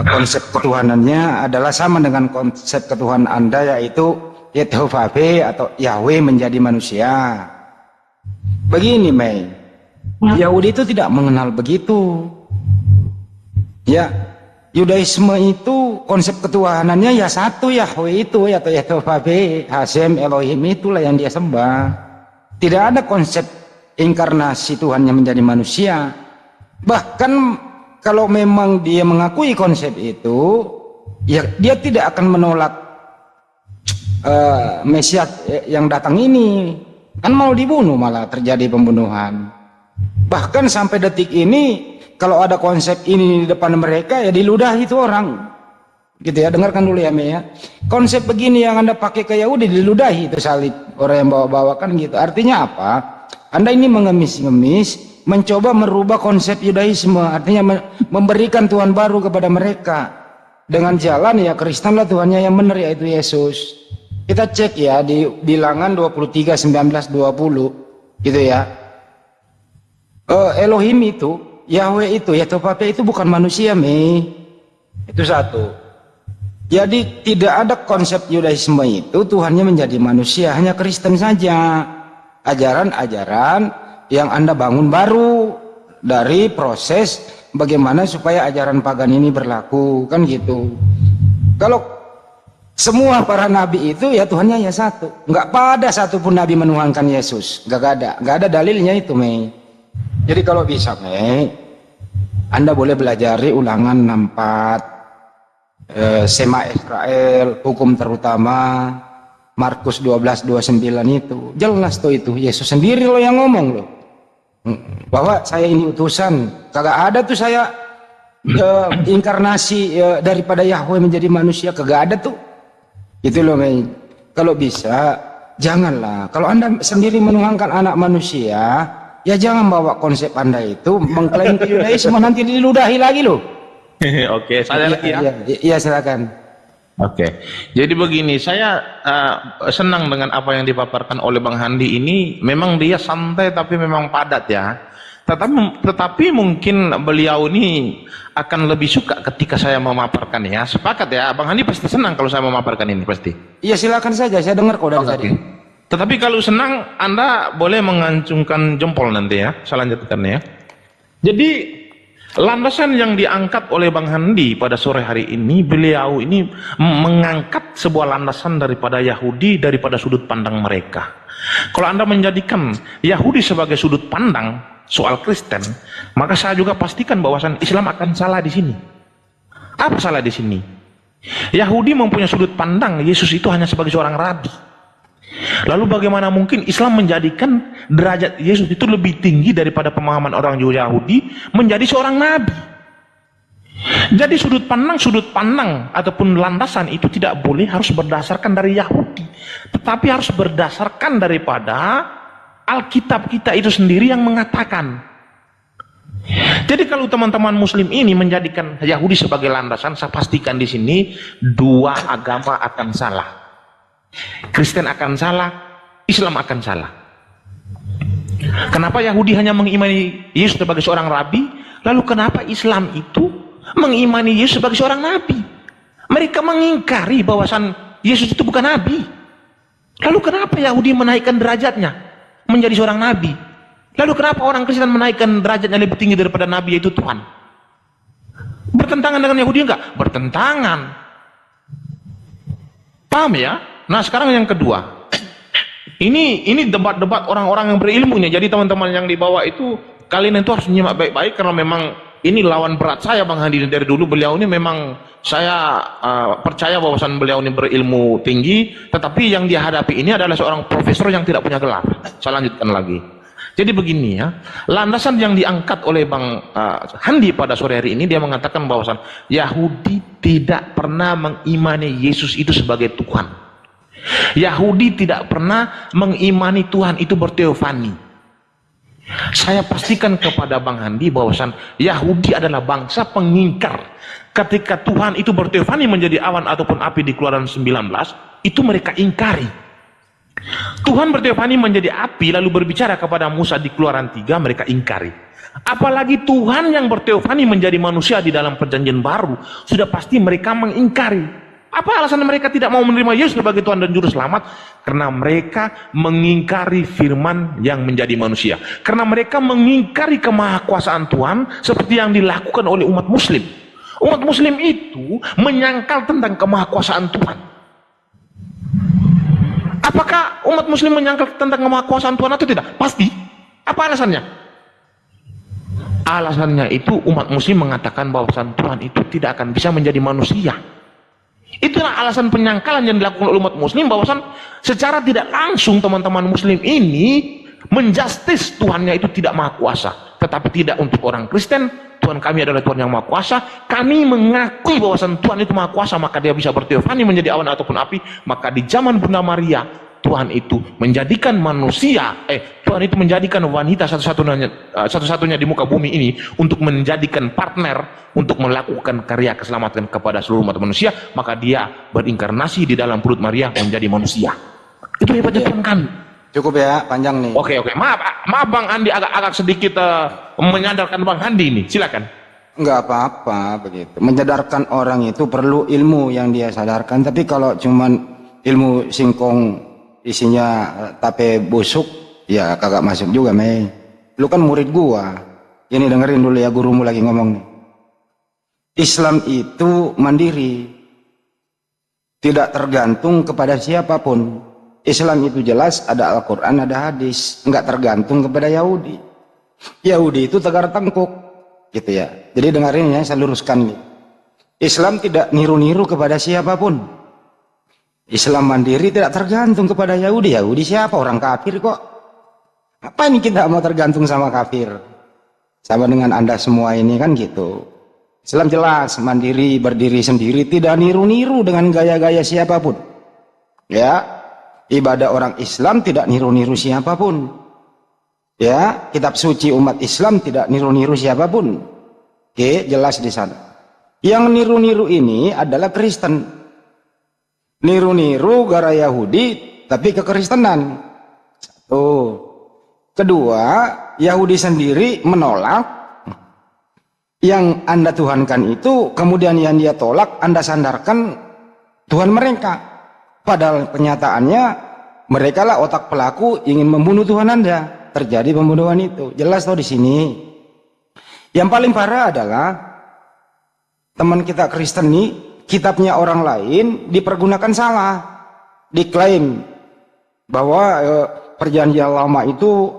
konsep ketuhanannya adalah sama dengan konsep ketuhanan Anda, yaitu Yehovah atau Yahweh menjadi manusia. Begini, Mei, Yahudi itu tidak mengenal begitu. Ya, Yudaisme itu konsep ketuhanannya ya satu, Yahweh itu, atau Yehovah, Hashem, Elohim, itulah yang dia sembah. Tidak ada konsep inkarnasi Tuhannya menjadi manusia. Bahkan kalau memang dia mengakui konsep itu, ya dia tidak akan menolak Mesias yang datang ini. Kan mau dibunuh, malah terjadi pembunuhan. Bahkan sampai detik ini, kalau ada konsep ini di depan mereka, ya diludahi itu orang. Gitu ya, dengarkan dulu ya, Me ya. Konsep begini yang Anda pakai ke Yahudi, diludahi itu salib. Orang yang bawa-bawakan gitu. Artinya apa? Anda ini mengemis-ngemis, mencoba merubah konsep Yudaisme, artinya memberikan Tuhan baru kepada mereka dengan jalan ya Kristen lah Tuhannya yang benar, yaitu Yesus. Kita cek ya di Bilangan 23, 19, 20 gitu ya. Elohim itu, Yahweh itu, Yehovah itu bukan manusia, Me. Itu satu. Jadi tidak ada konsep Yudaisme itu Tuhannya menjadi manusia, hanya Kristen saja. Ajaran-ajaran yang Anda bangun baru dari proses bagaimana supaya ajaran pagan ini berlaku, kan gitu. Kalau semua para nabi itu ya Tuhannya ya satu, nggak pada satupun nabi menuhankan Yesus, nggak ada dalilnya itu, Mei. Jadi kalau bisa, Mei, Anda boleh belajari Ulangan 64, Sema Israel, hukum terutama, Markus 12:29 itu jelas tuh, itu Yesus sendiri loh yang ngomong loh, bahwa saya ini utusan. Kagak ada tuh saya inkarnasi daripada Yahweh menjadi manusia, kagak ada tuh. Itu loh, Mei. Kalau bisa janganlah, kalau Anda sendiri menuhankan anak manusia, ya jangan bawa konsep Anda itu mengklaim ke Yudaisme, nanti diludahi lagi loh. Oke, saya lagi ya. Iya, silakan. Oke, jadi begini, saya senang dengan apa yang dipaparkan oleh Bang Handi ini. Memang dia santai tapi memang padat ya. Tetapi mungkin beliau ini akan lebih suka ketika saya memaparkan ya. Sepakat ya, Bang Handi pasti senang kalau saya memaparkan ini pasti. Iya, silakan saja, saya dengar kok dari tadi. Tetapi kalau senang, Anda boleh mengancungkan jempol nanti ya. Saya lanjutkan ya. Jadi landasan yang diangkat oleh Bang Handi pada sore hari ini, beliau ini mengangkat sebuah landasan daripada Yahudi, daripada sudut pandang mereka. Kalau Anda menjadikan Yahudi sebagai sudut pandang soal Kristen, maka saya juga pastikan bahwasan Islam akan salah di sini. Apa salah di sini? Yahudi mempunyai sudut pandang Yesus itu hanya sebagai seorang rabi. Lalu bagaimana mungkin Islam menjadikan derajat Yesus itu lebih tinggi daripada pemahaman orang Yahudi menjadi seorang nabi? Jadi sudut pandang ataupun landasan itu tidak boleh harus berdasarkan dari Yahudi, tetapi harus berdasarkan daripada Alkitab kita itu sendiri yang mengatakan. Jadi kalau teman-teman Muslim ini menjadikan Yahudi sebagai landasan, saya pastikan di sini dua agama akan salah. Kristen akan salah, Islam akan salah. Kenapa Yahudi hanya mengimani Yesus sebagai seorang rabi, lalu kenapa Islam itu mengimani Yesus sebagai seorang nabi? Mereka mengingkari bahwasan Yesus itu bukan nabi. Lalu kenapa Yahudi menaikkan derajatnya menjadi seorang nabi? Lalu kenapa orang Kristen menaikkan derajatnya lebih tinggi daripada nabi, yaitu Tuhan? Bertentangan dengan Yahudi enggak? Bertentangan. Paham ya? Nah, sekarang yang kedua. Ini debat-debat orang-orang yang berilmunya. Jadi teman-teman yang dibawa itu, kalian itu harus menyimak baik-baik, karena memang ini lawan berat saya, Bang Handi. Dari dulu beliau ini memang saya percaya bahwasan beliau ini berilmu tinggi, tetapi yang dia hadapi ini adalah seorang profesor yang tidak punya gelar. Saya lanjutkan lagi. Jadi begini ya, landasan yang diangkat oleh Bang Handi pada sore hari ini, dia mengatakan bahwasan Yahudi tidak pernah mengimani Yesus itu sebagai Tuhan. Yahudi tidak pernah mengimani Tuhan itu berteofani. Saya pastikan kepada Bang Handi bahwasan Yahudi adalah bangsa pengingkar. Ketika Tuhan itu berteofani menjadi awan ataupun api di Keluaran 19, itu mereka ingkari. Tuhan berteofani menjadi api lalu berbicara kepada Musa di Keluaran 3, mereka ingkari. Apalagi Tuhan yang berteofani menjadi manusia di dalam perjanjian baru, sudah pasti mereka mengingkari. Apa alasan mereka tidak mau menerima Yesus sebagai Tuhan dan Juru Selamat? Karena mereka mengingkari firman yang menjadi manusia. Karena mereka mengingkari kemahakuasaan Tuhan seperti yang dilakukan oleh umat muslim. Umat muslim itu menyangkal tentang kemahakuasaan Tuhan. Apakah umat muslim menyangkal tentang kemahakuasaan Tuhan atau tidak? Pasti. Apa alasannya? Alasannya itu umat muslim mengatakan bahwasan Tuhan itu tidak akan bisa menjadi manusia. Itulah alasan penyangkalan yang dilakukan oleh umat muslim, bahwasan secara tidak langsung teman-teman muslim ini menjustis Tuhannya itu tidak maha kuasa. Tetapi tidak untuk orang Kristen, Tuhan kami adalah Tuhan yang maha kuasa. Kami mengakui bahwasan Tuhan itu maha kuasa, maka dia bisa berteofani menjadi awan ataupun api. Maka di zaman Bunda Maria, Tuhan itu menjadikan manusia, Tuhan itu menjadikan wanita satu-satunya di muka bumi ini untuk menjadikan partner untuk melakukan karya keselamatan kepada seluruh umat manusia. Maka dia berinkarnasi di dalam perut Maria menjadi manusia. Itu hebatnya Tuhan kami. Cukup ya, panjang nih. Oke. Maaf Bang Andi, agak sedikit menyadarkan Bang Andi ini. Silakan. Enggak apa-apa begitu. Menyadarkan orang itu perlu ilmu yang dia sadarkan. Tapi kalau cuman ilmu singkong isinya tape busuk, ya kagak masuk juga, Mei. Lu kan murid gua. Ini dengerin dulu ya, gurumu lagi ngomong nih. Islam itu mandiri, tidak tergantung kepada siapapun. Islam itu jelas ada Al-Quran, ada hadis, nggak tergantung kepada Yahudi. Yahudi itu tegar tengkuk, gitu ya. Jadi dengerin ya, saya luruskan nih. Islam tidak niru-niru kepada siapapun. Islam mandiri, tidak tergantung kepada Yahudi. Yahudi siapa? Orang kafir kok. Apa ini kita mau tergantung sama kafir? Sama dengan Anda semua ini kan gitu. Islam jelas mandiri, berdiri sendiri, tidak niru-niru dengan gaya-gaya siapapun. Ya, ibadah orang Islam tidak niru-niru siapapun. Ya, kitab suci umat Islam tidak niru-niru siapapun. Oke, jelas di sana. Yang niru-niru ini adalah Kristen. Niru-niru gara Yahudi tapi kekristenan. Satu. Kedua, Yahudi sendiri menolak yang Anda tuhankan itu, kemudian yang dia tolak Anda sandarkan Tuhan mereka. Padahal kenyataannya mereka lah otak pelaku ingin membunuh Tuhan Anda. Terjadi pembunuhan itu. Jelas toh di sini. Yang paling parah adalah teman kita Kristen nih, kitabnya orang lain dipergunakan salah, diklaim bahwa perjanjian lama itu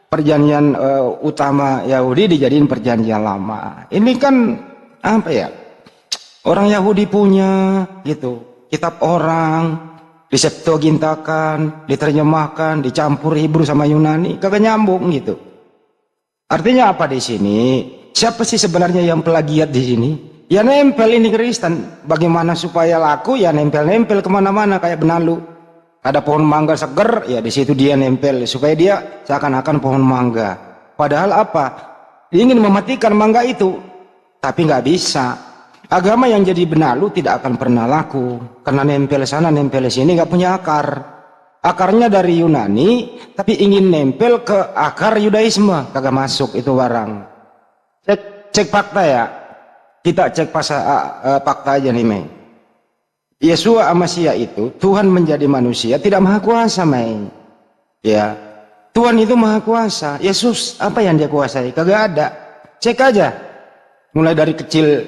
perjanjian utama Yahudi dijadiin perjanjian lama. Ini kan apa ya, orang Yahudi punya gitu kitab orang, diseptuagintakan, diterjemahkan, dicampur Hebrew sama Yunani, kagak nyambung gitu. Artinya apa di sini? Siapa sih sebenarnya yang plagiat di sini? Ya nempel ini Kristen. Bagaimana supaya laku? Ya nempel-nempel kemana-mana kayak benalu. Ada pohon mangga seger, ya di situ dia nempel supaya dia seakan-akan pohon mangga. Padahal apa? Dia ingin mematikan mangga itu, tapi nggak bisa. Agama yang jadi benalu tidak akan pernah laku karena nempel sana nempel sini nggak punya akar. Akarnya dari Yunani, tapi ingin nempel ke akar Yudaisme, kagak masuk itu barang. Cek fakta ya. Kita cek fakta aja nih, Mei. Yesua Amasia itu Tuhan menjadi manusia tidak maha kuasa, Mei. Ya, Tuhan itu maha kuasa. Yesus apa yang dia kuasai? Kagak ada. Cek aja. Mulai dari kecil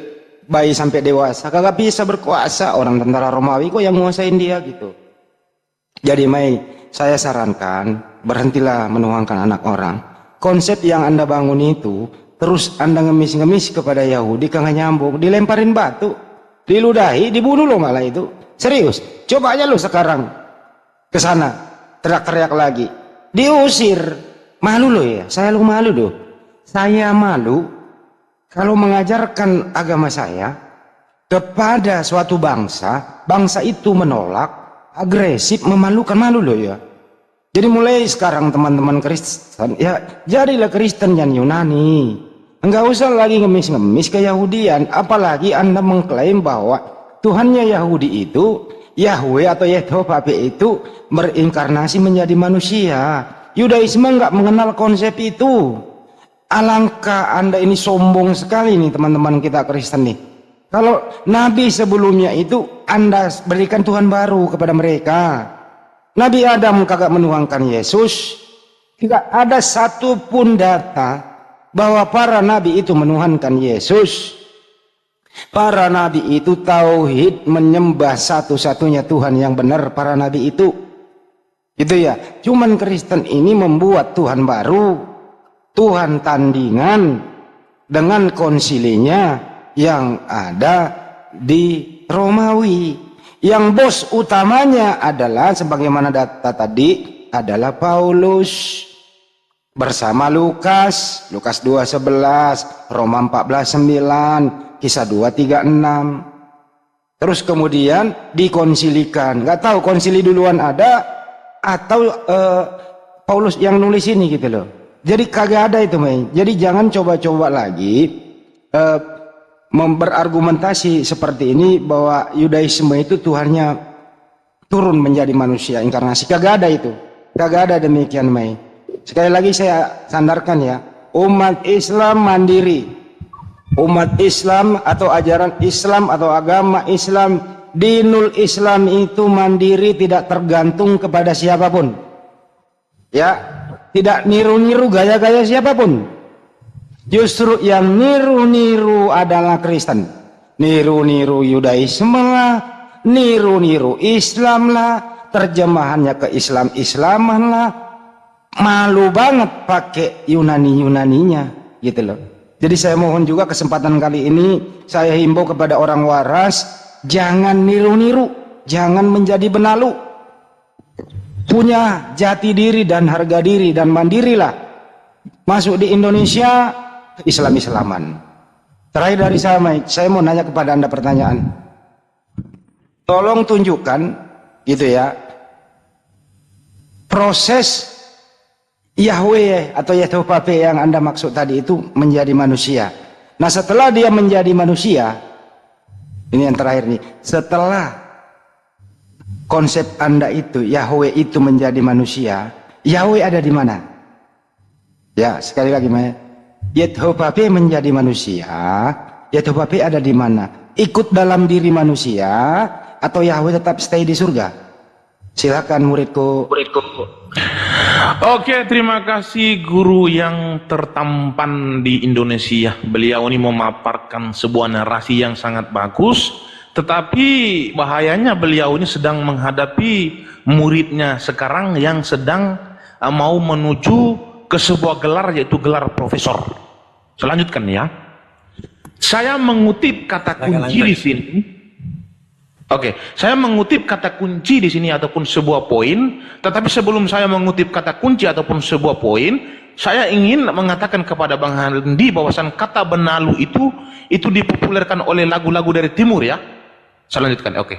bayi sampai dewasa kagak bisa berkuasa. Orang tentara Romawi kok yang nguasain dia gitu. Jadi Mei, saya sarankan berhentilah menuangkan anak orang. Konsep yang Anda bangun itu terus Anda ngemis-ngemis kepada Yahudi kagak nyambung, dilemparin batu, diludahi, dibunuh lo malah itu. Serius, coba aja lo sekarang ke sana, teriak-teriak lagi, diusir. Malu lo ya, saya lo malu loh. Saya malu kalau mengajarkan agama saya kepada suatu bangsa, bangsa itu menolak, agresif, memalukan, malu lo ya. Jadi mulai sekarang teman-teman Kristen, ya jadilah Kristen yang Yunani. Enggak usah lagi ngemis-ngemis ke Yahudian, apalagi Anda mengklaim bahwa Tuhannya Yahudi itu Yahweh atau Yehovah itu berinkarnasi menjadi manusia. Yudaisme nggak mengenal konsep itu. Alangkah Anda ini sombong sekali nih teman-teman kita Kristen nih. Kalau Nabi sebelumnya itu Anda berikan Tuhan baru kepada mereka. Nabi Adam kagak menuhankan Yesus. Tidak ada satupun data bahwa para nabi itu menuhankan Yesus. Para nabi itu tauhid menyembah satu-satunya Tuhan yang benar, para nabi itu. Gitu ya. Cuman Kristen ini membuat Tuhan baru, Tuhan tandingan dengan konsilinya yang ada di Romawi. Yang bos utamanya adalah sebagaimana data tadi adalah Paulus bersama Lukas 2:11, Roma 14:9, Kisah 2:36. Terus kemudian dikonsilikan. Nggak tahu konsili duluan ada atau Paulus yang nulis ini gitu loh. Jadi kagak ada itu, Mei. Jadi jangan coba-coba lagi berargumentasi seperti ini bahwa Yudaisme itu Tuhannya turun menjadi manusia, inkarnasi. Kagak ada itu. Kagak ada demikian, Mei. Sekali lagi saya sandarkan ya, umat Islam mandiri. Umat Islam atau ajaran Islam atau agama Islam, dinul Islam itu mandiri, tidak tergantung kepada siapapun. Ya, tidak niru-niru gaya-gaya siapapun. Justru yang niru-niru adalah Kristen. Niru-niru Yudaisme lah, niru-niru Islam lah, terjemahannya ke Islam-Islaman lah. Malu banget pakai Yunani-Yunaninya gitu loh. Jadi saya mohon juga kesempatan kali ini saya himbau kepada orang waras, jangan niru-niru, jangan menjadi benalu. Punya jati diri dan harga diri dan mandirilah. Masuk di Indonesia Islam-Islaman. Terakhir dari saya mau nanya kepada Anda pertanyaan. Tolong tunjukkan gitu ya, proses Yahweh atau Yehovah yang Anda maksud tadi itu menjadi manusia. Nah setelah dia menjadi manusia, ini yang terakhir nih, setelah konsep Anda itu Yahweh itu menjadi manusia, Yahweh ada di mana? Ya sekali lagi, Yehovah menjadi manusia, Yehovah ada di mana? Ikut dalam diri manusia atau Yahweh tetap stay di surga? Silakan muridku. Oke, terima kasih guru yang tertampan di Indonesia. Beliau ini memaparkan sebuah narasi yang sangat bagus, tetapi bahayanya beliau ini sedang menghadapi muridnya sekarang yang sedang mau menuju ke sebuah gelar, yaitu gelar profesor. Selanjutkan ya. Saya mengutip kata kunci di sini. Oke, saya mengutip kata kunci di sini ataupun sebuah poin, tetapi sebelum saya mengutip kata kunci ataupun sebuah poin, saya ingin mengatakan kepada Bang Handi bahwasan kata benalu itu dipopulerkan oleh lagu-lagu dari timur ya. Saya lanjutkan, oke.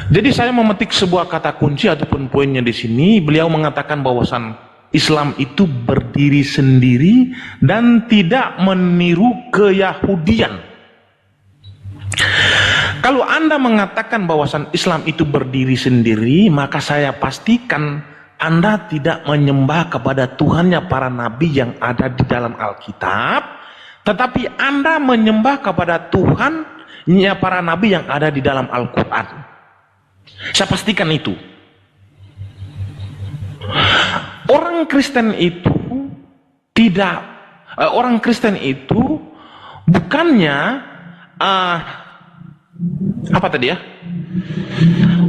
Jadi saya memetik sebuah kata kunci ataupun poinnya di sini, beliau mengatakan bahwasan Islam itu berdiri sendiri dan tidak meniru keyahudian. Kalau Anda mengatakan bahwasan Islam itu berdiri sendiri, maka saya pastikan Anda tidak menyembah kepada Tuhannya para nabi yang ada di dalam Alkitab, tetapi Anda menyembah kepada Tuhannya para nabi yang ada di dalam Al-Quran. Saya pastikan itu. Orang Kristen itu orang Kristen itu bukannya apa tadi ya?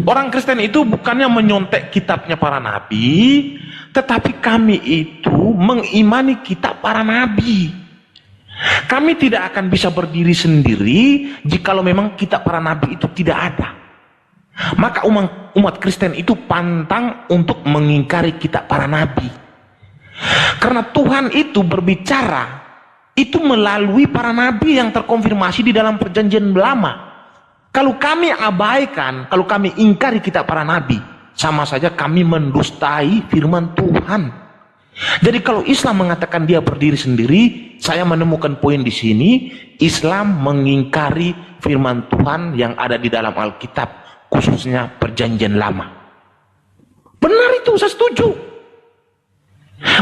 Orang Kristen itu bukannya menyontek kitabnya para nabi, tetapi kami itu mengimani kitab para nabi. Kami tidak akan bisa berdiri sendiri jikalau memang kitab para nabi itu tidak ada. Maka umat Kristen itu pantang untuk mengingkari kitab para nabi. Karena Tuhan itu berbicara itu melalui para nabi yang terkonfirmasi di dalam perjanjian lama. Kalau kami abaikan, kalau kami ingkari kitab para nabi, sama saja kami mendustai firman Tuhan. Jadi kalau Islam mengatakan dia berdiri sendiri, saya menemukan poin di sini, Islam mengingkari firman Tuhan yang ada di dalam Alkitab. khususnya perjanjian lama. Benar itu, saya setuju.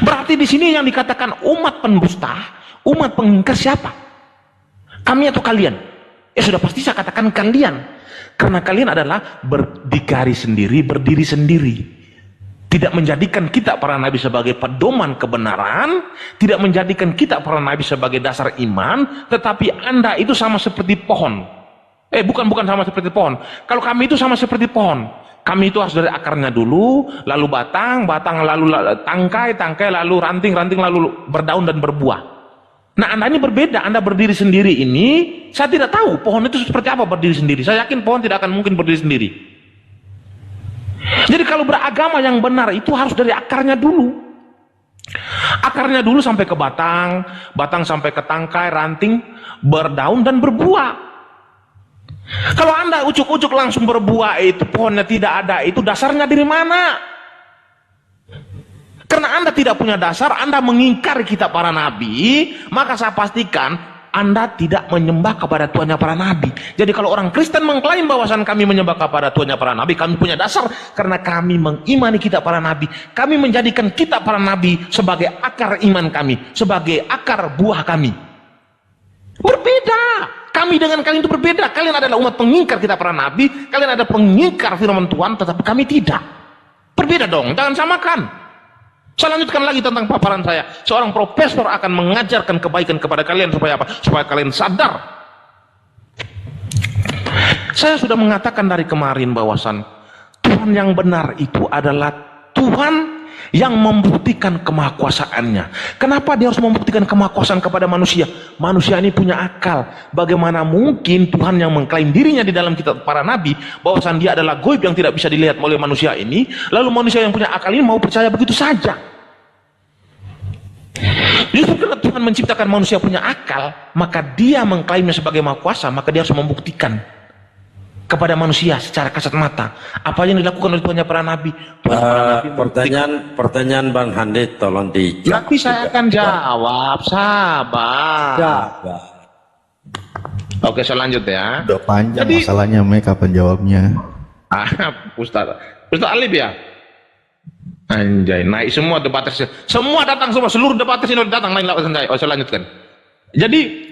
Berarti di sini yang dikatakan umat pendusta, umat pengingkar siapa? Kami atau kalian? Ya sudah pasti saya katakan kalian. Karena kalian adalah berdikari sendiri, berdiri sendiri. Tidak menjadikan kita para nabi sebagai pedoman kebenaran, tidak menjadikan kita para nabi sebagai dasar iman, tetapi Anda itu sama seperti pohon. Bukan sama seperti pohon. Kalau kami itu sama seperti pohon. Kami itu harus dari akarnya dulu, lalu batang, lalu tangkai, lalu ranting, lalu berdaun dan berbuah. Nah, Anda ini berbeda. Anda berdiri sendiri ini, saya tidak tahu pohon itu seperti apa berdiri sendiri. Saya yakin pohon tidak akan mungkin berdiri sendiri. Jadi kalau beragama yang benar itu harus dari akarnya dulu. Akarnya dulu sampai ke batang, batang sampai ke tangkai, ranting, berdaun dan berbuah. Kalau Anda ucuk-ucuk langsung berbuah, itu pohonnya tidak ada, itu dasarnya dari mana? Karena Anda tidak punya dasar, Anda mengingkari kita para nabi, maka saya pastikan Anda tidak menyembah kepada Tuhannya para nabi. Jadi kalau orang Kristen mengklaim bahwasan kami menyembah kepada Tuhannya para nabi, kami punya dasar karena kami mengimani kita para nabi. Kami menjadikan kita para nabi sebagai akar iman kami, sebagai akar buah kami. Berbeda. Kami dengan kalian itu berbeda. Kalian adalah umat pengingkar kita para nabi, kalian adalah pengingkar firman Tuhan, tetapi kami tidak. Berbeda dong, jangan samakan. Saya lanjutkan lagi tentang paparan saya. Seorang profesor akan mengajarkan kebaikan kepada kalian supaya apa? Supaya kalian sadar. Saya sudah mengatakan dari kemarin bahwasan Tuhan yang benar itu adalah Tuhan yang membuktikan kemahakuasaannya. Kenapa dia harus membuktikan kemahakuasaan kepada manusia? Manusia ini punya akal. Bagaimana mungkin Tuhan yang mengklaim dirinya di dalam kitab para nabi bahwasan dia adalah goib yang tidak bisa dilihat oleh manusia ini, lalu manusia yang punya akal ini mau percaya begitu saja? Justru karena Tuhan menciptakan manusia punya akal, maka dia mengklaimnya sebagai maha kuasa, maka dia harus membuktikan kepada manusia secara kasat mata apa yang dilakukan oleh Tuhannya para nabi. Pertanyaan Bang Handi tolong dijawab. Tapi saya akan jawab, sabar. Oke, saya lanjut ya. Udah panjang. Jadi, masalahnya kapan jawabnya? Ustaz Alif ya. Anjay, naik semua debater, semua datang semua, seluruh debater ini datang naik anjay. Saya lanjutkan. Jadi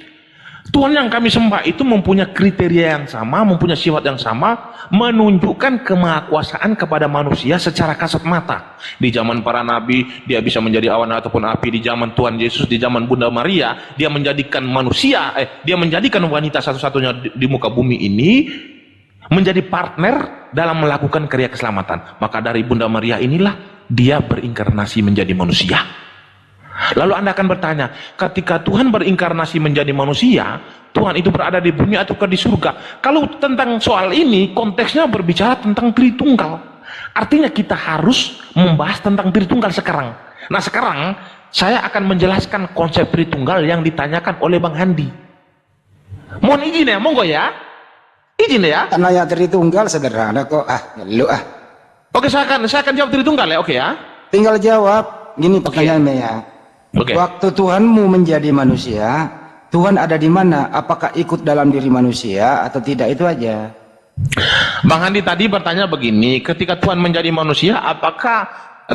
Tuhan yang kami sembah itu mempunyai kriteria yang sama, mempunyai sifat yang sama, menunjukkan kemahakuasaan kepada manusia secara kasat mata. Di zaman para nabi, dia bisa menjadi awan ataupun api. Di zaman Tuhan Yesus, di zaman Bunda Maria, dia menjadikan manusia, dia menjadikan wanita satu-satunya di muka bumi ini menjadi partner dalam melakukan karya keselamatan. Maka dari Bunda Maria inilah dia berinkarnasi menjadi manusia. Lalu Anda akan bertanya, ketika Tuhan berinkarnasi menjadi manusia, Tuhan itu berada di bumi ataukah di surga? Kalau tentang soal ini, konteksnya berbicara tentang Tritunggal. Artinya kita harus membahas tentang Tritunggal sekarang. Nah sekarang, saya akan menjelaskan konsep Tritunggal yang ditanyakan oleh Bang Handi. Mohon izin ya, monggo ya. Izin ya. Karena yang Tritunggal sederhana kok. Oke, saya akan jawab Tritunggal ya, oke ya. Tinggal jawab. Gini pertanyaannya ya. Oke. Waktu Tuhanmu menjadi manusia, Tuhan ada di mana? Apakah ikut dalam diri manusia atau tidak? Itu aja. Bang Handi tadi bertanya begini, ketika Tuhan menjadi manusia, apakah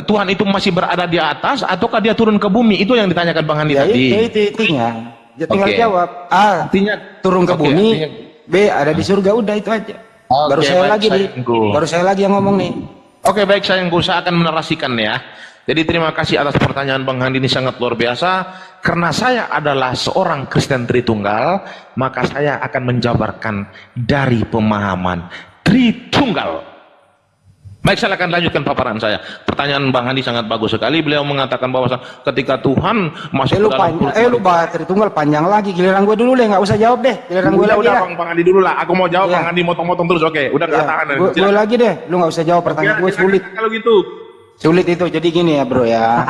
Tuhan itu masih berada di atas ataukah dia turun ke bumi? Itu yang ditanyakan Bang Handi tadi. Itu intinya. Tinggal Oke. jawab. A, Artinya turun ke bumi. artinya- B, ada di surga. Udah itu aja. Baru Oke, saya baik, lagi nih. sayangku. Baru saya lagi yang ngomong nih. Oke, baik sayangku, saya akan menarasikan ya. Jadi terima kasih atas pertanyaan Bang Handi ini sangat luar biasa. Karena saya adalah seorang Kristen Tritunggal, maka saya akan menjabarkan dari pemahaman Tritunggal. Baik, saya akan lanjutkan paparan saya. Pertanyaan Bang Handi sangat bagus sekali. Beliau mengatakan bahwa ketika Tuhan masuk Lu bahas Tritunggal panjang lagi. Giliran gue dulu deh, nggak usah jawab deh. Giliran gue lagi udah ya. Bang Handi dulu lah. Aku mau jawab, Iya. Bang Handi motong-motong terus. Oke, udah nggak tahan. Gue lagi deh. Lu nggak usah jawab pertanyaan gue, sulit. Kalau gitu. Sulit itu. Jadi gini ya bro ya.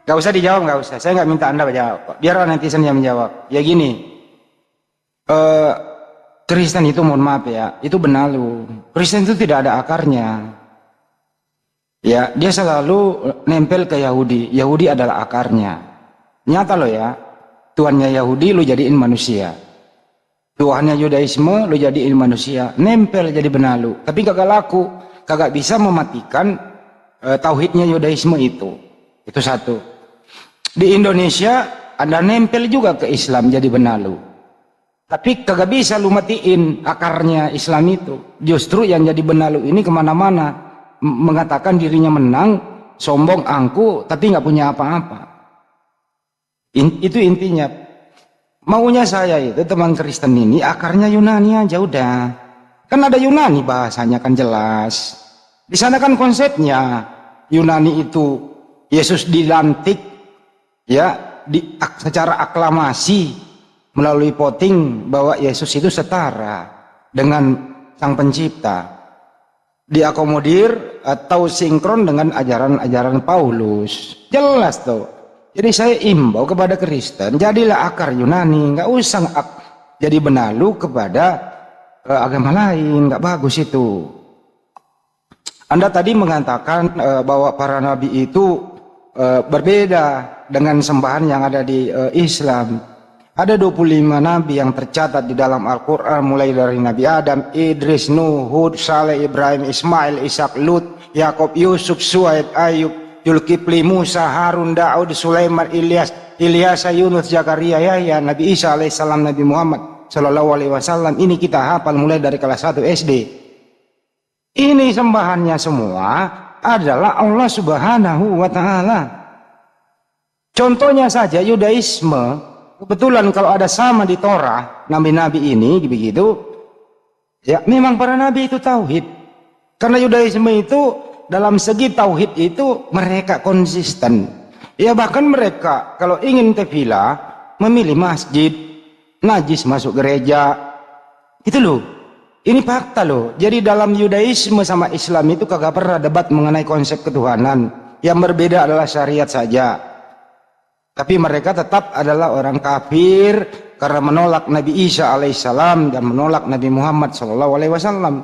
Gak usah dijawab, gak usah. Saya nggak minta Anda menjawab. Biarlah netizen yang menjawab. Ya gini. Kristen itu mohon maaf ya. Itu benalu. Kristen itu tidak ada akarnya. Ya, dia selalu nempel ke Yahudi. Yahudi adalah akarnya. Nyata loh ya. Tuannya Yahudi lu jadiin manusia. Tuhannya Yudaisme lu jadiin manusia, nempel jadi benalu, tapi kagak laku, kagak bisa mematikan tauhidnya Yudaisme itu satu. Di Indonesia ada nempel juga ke Islam jadi benalu, tapi kagak bisa lu matiin akarnya Islam itu. Justru yang jadi benalu ini kemana-mana mengatakan dirinya menang, sombong, angku, tapi nggak punya apa-apa. Itu intinya. Maunya saya itu teman Kristen ini akarnya Yunani aja udah. Kan ada Yunani bahasanya kan jelas. Di sana kan konsepnya Yunani itu Yesus dilantik ya secara aklamasi melalui voting bahwa Yesus itu setara dengan Sang Pencipta. Diakomodir atau sinkron dengan ajaran-ajaran Paulus. Jelas tuh. Jadi saya imbau kepada Kristen, jadilah akar Yunani, nggak usah jadi benalu kepada agama lain, nggak bagus itu. Anda tadi mengatakan bahwa para nabi itu berbeda dengan sembahan yang ada di Islam. Ada 25 nabi yang tercatat di dalam Al-Quran, mulai dari Nabi Adam, Idris, Nuh, Hud, Saleh, Ibrahim, Ismail, Ishak, Lut, Yakub, Yusuf, Suhaib, Ayub, Zulkifli, Musa, Harun, Daud, Sulaiman, Ilyas, Yunus, Zakaria, Yahya, Nabi Isa alaihissalam, Nabi Muhammad sallallahu alaihi wasallam. Ini kita hafal mulai dari kelas 1 SD. Ini sembahannya semua adalah Allah Subhanahu wa taala. Contohnya saja Yudaisme, kebetulan kalau ada sama di Torah nabi-nabi ini begitu, ya memang para nabi itu tauhid. Karena Yudaisme itu dalam segi tauhid itu mereka konsisten. Ya bahkan mereka kalau ingin tefilah memilih masjid, najis masuk gereja. Itu loh. Ini fakta loh. Jadi dalam Yudaisme sama Islam itu kagak pernah debat mengenai konsep ketuhanan. Yang berbeda adalah syariat saja. Tapi mereka tetap adalah orang kafir karena menolak Nabi Isa alaihissalam dan menolak Nabi Muhammad sallallahu alaihi wasallam.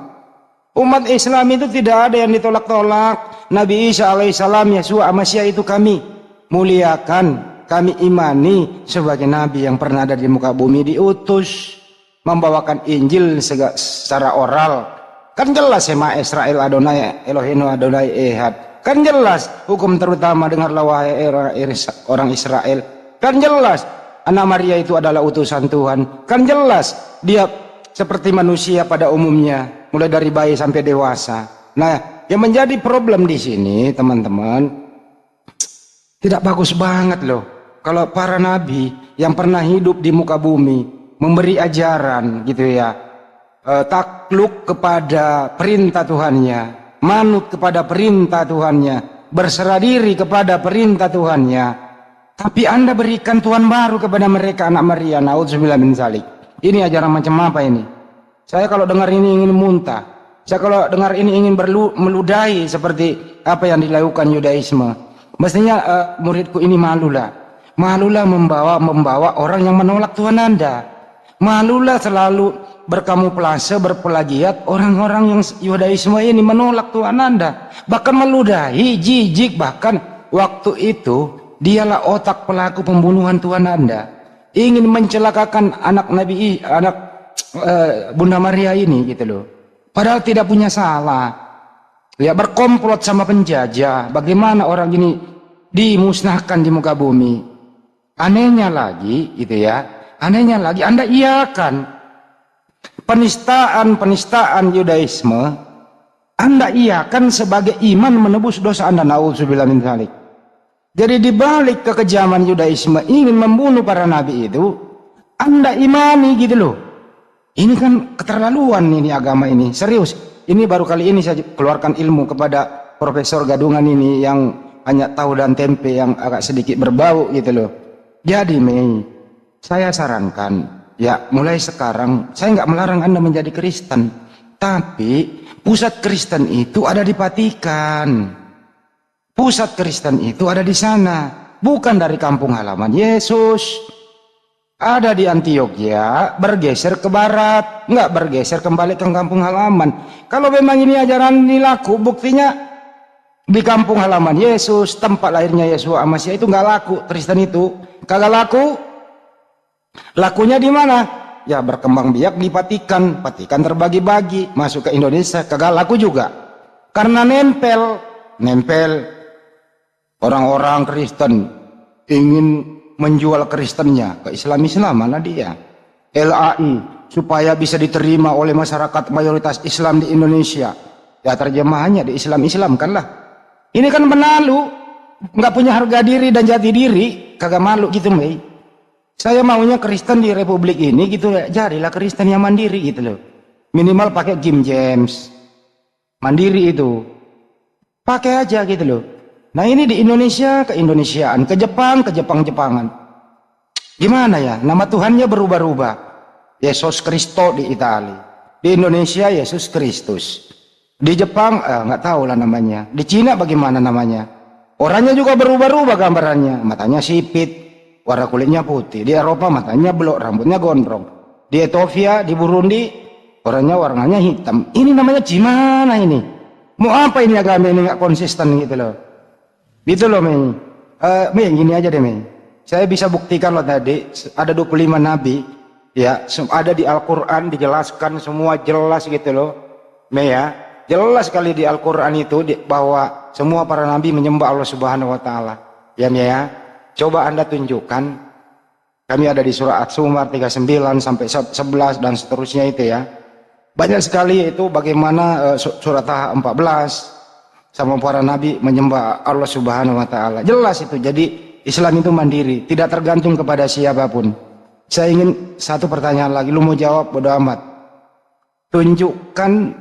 Umat Islam itu tidak ada yang ditolak-tolak. Nabi Isa alaihissalam, Yesua Masya itu kami muliakan, kami imani sebagai nabi yang pernah ada di muka bumi, diutus membawakan Injil secara oral. Kan jelas Sema Israel Adonai Elohenu Adonai Ehad. Kan jelas hukum terutama dengarlah wahai orang Israel. Kan jelas Anak Maria itu adalah utusan Tuhan. Kan jelas dia seperti manusia pada umumnya, mulai dari bayi sampai dewasa. Nah, yang menjadi problem di sini, teman-teman, tidak bagus banget loh. Kalau para nabi yang pernah hidup di muka bumi memberi ajaran gitu ya, takluk kepada perintah Tuhannya, manut kepada perintah Tuhannya, berserah diri kepada perintah Tuhannya. Tapi Anda berikan Tuhan baru kepada mereka, anak Maria, naudzubillah min zalik. Ini ajaran macam apa ini? Saya kalau dengar ini ingin muntah. Saya kalau dengar ini ingin meludahi seperti apa yang dilakukan Yudaisme. Mestinya muridku ini malulah. Malulah membawa orang yang menolak Tuhan Anda. Malulah selalu berkamuflase, berpelagiat orang-orang yang Yudaisme ini menolak Tuhan Anda. Bahkan meludahi, jijik, bahkan waktu itu dialah otak pelaku pembunuhan Tuhan Anda. Ingin mencelakakan anak Bunda Maria ini gitu loh. Padahal tidak punya salah. Ya berkomplot sama penjajah. Bagaimana orang ini dimusnahkan di muka bumi. Anehnya lagi gitu ya. Anehnya lagi Anda iakan penistaan Yudaisme. Anda iakan sebagai iman menebus dosa Anda. Nauzubillah min dzalik. Jadi dibalik kekejaman Yudaisme ingin membunuh para nabi itu, Anda imani gitu loh. Ini kan keterlaluan ini agama ini, serius. Ini baru kali ini saya keluarkan ilmu kepada Profesor Gadungan ini yang hanya tahu dan tempe yang agak sedikit berbau gitu loh. Jadi Mei, saya sarankan ya mulai sekarang saya nggak melarang Anda menjadi Kristen, tapi pusat Kristen itu ada di Vatikan. Pusat Kristen itu ada di sana, bukan dari kampung halaman Yesus. Ada di Antioquia, bergeser ke barat, nggak bergeser kembali ke kampung halaman. Kalau memang ini ajaran ini laku, buktinya di kampung halaman Yesus, tempat lahirnya Yesus Masya itu nggak laku. Kristen itu kagak laku. Lakunya di mana? ya berkembang biak di Vatikan. Vatikan terbagi-bagi, masuk ke Indonesia, kagak laku juga. Karena nempel orang-orang Kristen ingin menjual Kristennya ke Islam, mana dia? LAI supaya bisa diterima oleh masyarakat mayoritas Islam di Indonesia. Ya terjemahannya di Islam kan lah. Ini kan menalu, nggak punya harga diri dan jati diri, kagak malu gitu, Mei. Saya maunya Kristen di Republik ini gitu, jadilah Kristen yang mandiri gitu loh. Minimal pakai King James, mandiri itu, pakai aja gitu loh. Nah ini di Indonesia ke Indonesiaan, ke Jepang ke Jepang-Jepangan. Gimana ya? Nama Tuhannya berubah-ubah. Yesus Kristo di Italia, di Indonesia Yesus Kristus. Di Jepang nggak tahu lah namanya. Di Cina bagaimana namanya? Orangnya juga berubah-ubah gambarannya. Matanya sipit, warna kulitnya putih. Di Eropa matanya blok, rambutnya gondrong. Di Ethiopia, di Burundi, warnanya hitam. Ini namanya gimana ini? Mau apa ini agama ini nggak konsisten gitu loh? Gitu loh, Mei. Mei, gini aja deh, Mei. Saya bisa buktikan loh tadi, ada 25 nabi, ya, ada di Al-Quran, dijelaskan semua jelas gitu loh, Mei ya. Jelas sekali di Al-Quran itu bahwa semua para nabi menyembah Allah Subhanahu wa Ta'ala. Ya, Mei ya. Coba Anda tunjukkan. Kami ada di surah At-Zumar 39 sampai 11 dan seterusnya itu ya. Banyak sekali itu bagaimana surat Taha 14 sama para nabi menyembah Allah Subhanahu wa Ta'ala. Jelas itu. Jadi Islam itu mandiri, tidak tergantung kepada siapapun. Saya ingin satu pertanyaan lagi, lu mau jawab bodo amat. Tunjukkan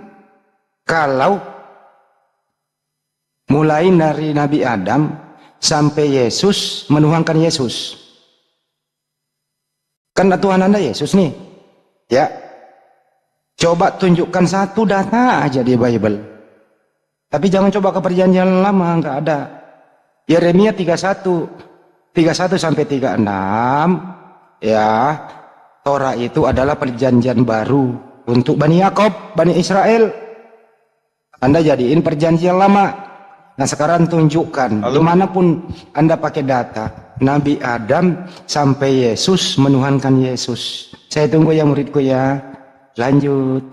kalau mulai dari Nabi Adam sampai Yesus menuhankan Yesus. Kan Tuhan Anda Yesus nih. Ya. Coba tunjukkan satu data aja di Bible. Tapi jangan coba ke perjanjian lama, nggak ada. Yeremia 31 sampai 36, ya, Torah itu adalah perjanjian baru untuk Bani Yakob, Bani Israel. Anda jadiin perjanjian lama. Nah sekarang tunjukkan, dimanapun Anda pakai data, Nabi Adam sampai Yesus menuhankan Yesus. Saya tunggu ya muridku ya. Lanjut.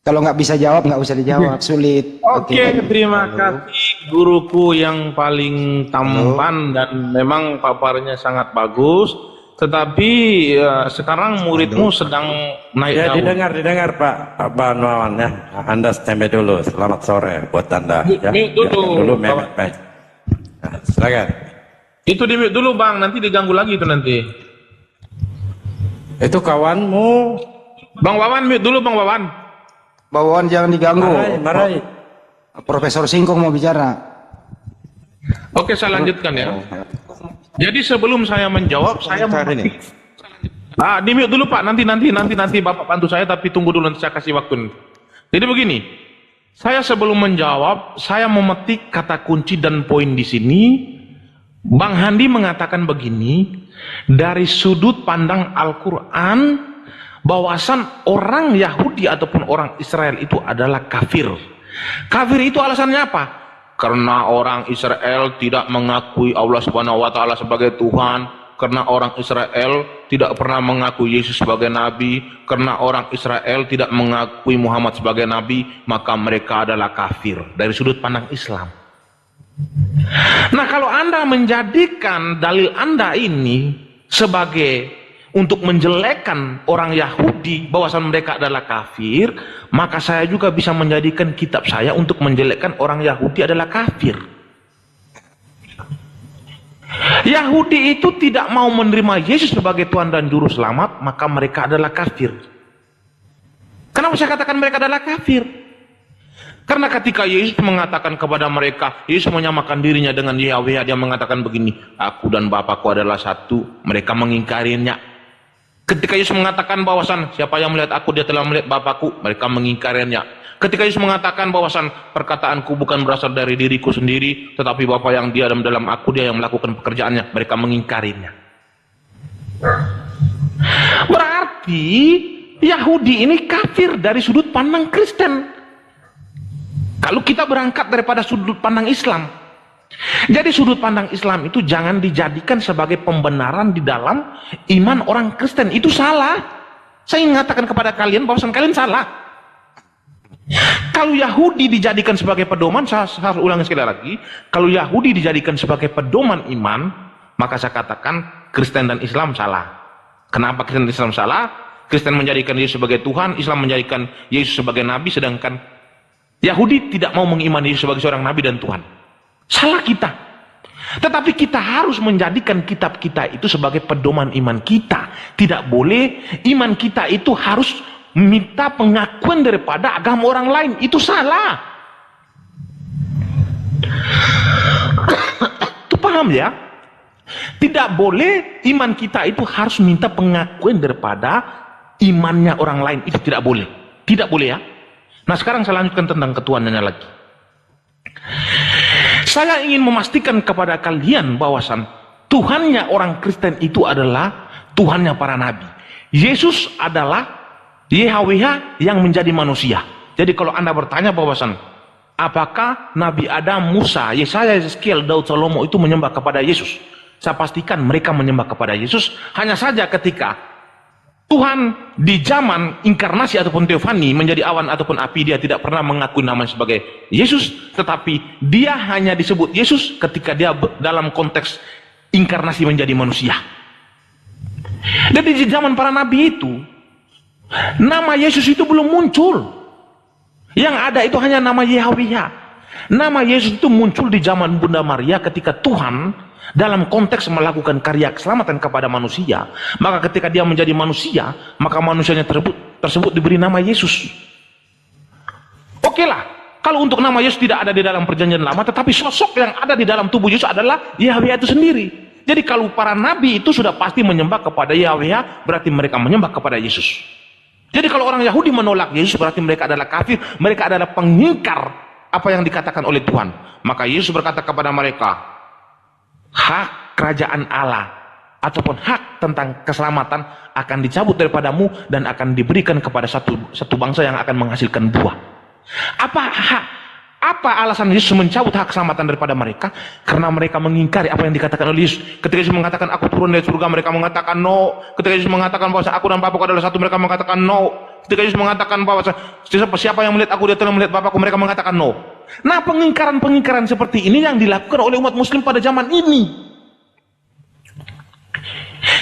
Kalau nggak bisa jawab, nggak usah dijawab, sulit. Oke, terima kasih guruku yang paling tampan dan memang paparnya sangat bagus. Tetapi sekarang muridmu sedang naik Ya daun. didengar Pak Nuawan ya. Anda standby dulu. Selamat sore buat Anda. Ya. Dulu, Mehmet. Nah, silakan. Itu di mute dulu Bang, nanti diganggu lagi itu nanti. Itu kawanmu. Bang Wawan mute dulu Bang Wawan. Bawaan jangan diganggu. Marahi. Profesor Singkong mau bicara. Oke, saya lanjutkan ya. Jadi sebelum saya menjawab, saya mau di mute dulu Pak, nanti Bapak bantu saya, tapi tunggu dulu nanti saya kasih waktu. Jadi begini, saya sebelum menjawab, saya memetik kata kunci dan poin di sini. Bang Handi mengatakan begini, dari sudut pandang Al-Quran, bahwasan orang Yahudi ataupun orang Israel itu adalah kafir. Kafir itu alasannya apa? Karena orang Israel tidak mengakui Allah Subhanahu wa Ta'ala sebagai Tuhan, karena orang Israel tidak pernah mengakui Yesus sebagai nabi, karena orang Israel tidak mengakui Muhammad sebagai nabi, maka mereka adalah kafir dari sudut pandang Islam. Nah, kalau Anda menjadikan dalil Anda ini sebagai untuk menjelekkan orang Yahudi bahwasan mereka adalah kafir, maka saya juga bisa menjadikan kitab saya untuk menjelekkan orang Yahudi adalah kafir. Yahudi itu tidak mau menerima Yesus sebagai Tuhan dan Juru Selamat, maka mereka adalah kafir. Kenapa saya katakan mereka adalah kafir? Karena ketika Yesus mengatakan kepada mereka, Yesus menyamakan dirinya dengan Yahweh, dia mengatakan begini, aku dan Bapakku adalah satu, mereka mengingkarinya. Ketika Yesus mengatakan bahwasan siapa yang melihat aku dia telah melihat Bapakku, mereka mengingkarinya. Ketika Yesus mengatakan bahwasan perkataanku bukan berasal dari diriku sendiri, tetapi Bapa yang diam dalam aku, dia yang melakukan pekerjaannya, mereka mengingkarinya. Berarti Yahudi ini kafir dari sudut pandang Kristen. Kalau kita berangkat daripada sudut pandang Islam, jadi sudut pandang Islam itu jangan dijadikan sebagai pembenaran di dalam iman orang Kristen, itu salah. Saya ingin mengatakan kepada kalian bahwa kalian salah. Kalau Yahudi dijadikan sebagai pedoman, saya harus ulangi sekali lagi, kalau Yahudi dijadikan sebagai pedoman iman, maka saya katakan Kristen dan Islam salah. Kenapa Kristen dan Islam salah? Kristen menjadikan Yesus sebagai Tuhan, Islam menjadikan Yesus sebagai Nabi, sedangkan Yahudi tidak mau mengimani Yesus sebagai seorang Nabi dan Tuhan. Salah kita. Tetapi kita harus menjadikan kitab kita itu sebagai pedoman iman kita. Tidak boleh iman kita itu harus minta pengakuan daripada agama orang lain. Itu salah. Itu paham ya? Tidak boleh iman kita itu harus minta pengakuan daripada imannya orang lain. Itu tidak boleh. Tidak boleh ya. Nah sekarang saya lanjutkan tentang ketuhanannya lagi. Saya ingin memastikan kepada kalian bahwasan Tuhannya orang Kristen itu adalah Tuhannya para nabi. Yesus adalah YHWH yang menjadi manusia. Jadi kalau Anda bertanya bahwasan apakah Nabi Adam, Musa, Yesaya, Yeskiel, Daud, Salomo itu menyembah kepada Yesus? Saya pastikan mereka menyembah kepada Yesus. Hanya saja ketika Tuhan di zaman inkarnasi ataupun teofani menjadi awan ataupun api, dia tidak pernah mengakui namanya sebagai Yesus, tetapi dia hanya disebut Yesus ketika dia dalam konteks inkarnasi menjadi manusia. Dan di zaman para nabi itu nama Yesus itu belum muncul. Yang ada itu hanya nama Yahweh. Nama Yesus itu muncul di zaman Bunda Maria ketika Tuhan dalam konteks melakukan karya keselamatan kepada manusia. Maka ketika dia menjadi manusia, maka manusianya tersebut diberi nama Yesus. Oke lah, kalau untuk nama Yesus tidak ada di dalam perjanjian lama, tetapi sosok yang ada di dalam tubuh Yesus adalah Yahweh itu sendiri. Jadi kalau para nabi itu sudah pasti menyembah kepada Yahweh, berarti mereka menyembah kepada Yesus. Jadi kalau orang Yahudi menolak Yesus, berarti mereka adalah kafir, mereka adalah pengingkar apa yang dikatakan oleh Tuhan. Maka Yesus berkata kepada mereka, hak kerajaan Allah ataupun hak tentang keselamatan akan dicabut daripadamu dan akan diberikan kepada satu bangsa yang akan menghasilkan buah. Apa alasan Yesus mencabut hak keselamatan daripada mereka? Karena mereka mengingkari apa yang dikatakan oleh Yesus. Ketika Yesus mengatakan aku turun dari surga, mereka mengatakan no. Ketika Yesus mengatakan bahwa aku dan Bapakku adalah satu, mereka mengatakan no. Ketika Yesus mengatakan bahwa siapa yang melihat aku, dia telah melihat Bapakku, mereka mengatakan no. Nah, pengingkaran-pengingkaran seperti ini yang dilakukan oleh umat muslim pada zaman ini.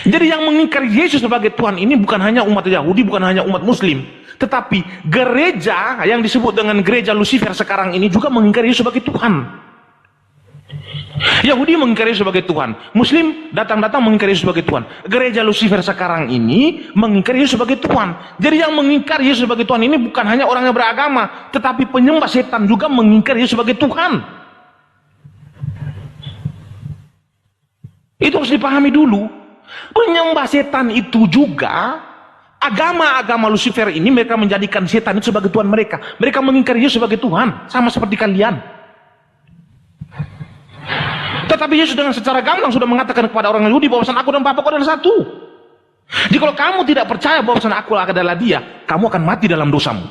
Jadi yang mengingkari Yesus sebagai Tuhan ini bukan hanya umat Yahudi, bukan hanya umat muslim, tetapi gereja yang disebut dengan gereja Lucifer sekarang ini juga mengingkari Yesus sebagai Tuhan. Yahudi mengingkari Yesus sebagai Tuhan, Muslim datang-datang mengingkari Yesus sebagai Tuhan. Gereja Lucifer sekarang ini mengingkari Yesus sebagai Tuhan. Jadi yang mengingkari Yesus sebagai Tuhan ini bukan hanya orang yang beragama, tetapi penyembah setan juga mengingkari Yesus sebagai Tuhan. Itu harus dipahami dulu. Penyembah setan itu juga, agama-agama Lucifer ini mereka menjadikan setan itu sebagai Tuhan mereka. Mereka mengingkari Yesus sebagai Tuhan, sama seperti kalian. Tetapi Yesus dengan secara gamblang sudah mengatakan kepada orang Yahudi bahwasan aku dan Bapakku adalah satu. Jadi kalau kamu tidak percaya bahwasan aku adalah dia, kamu akan mati dalam dosamu.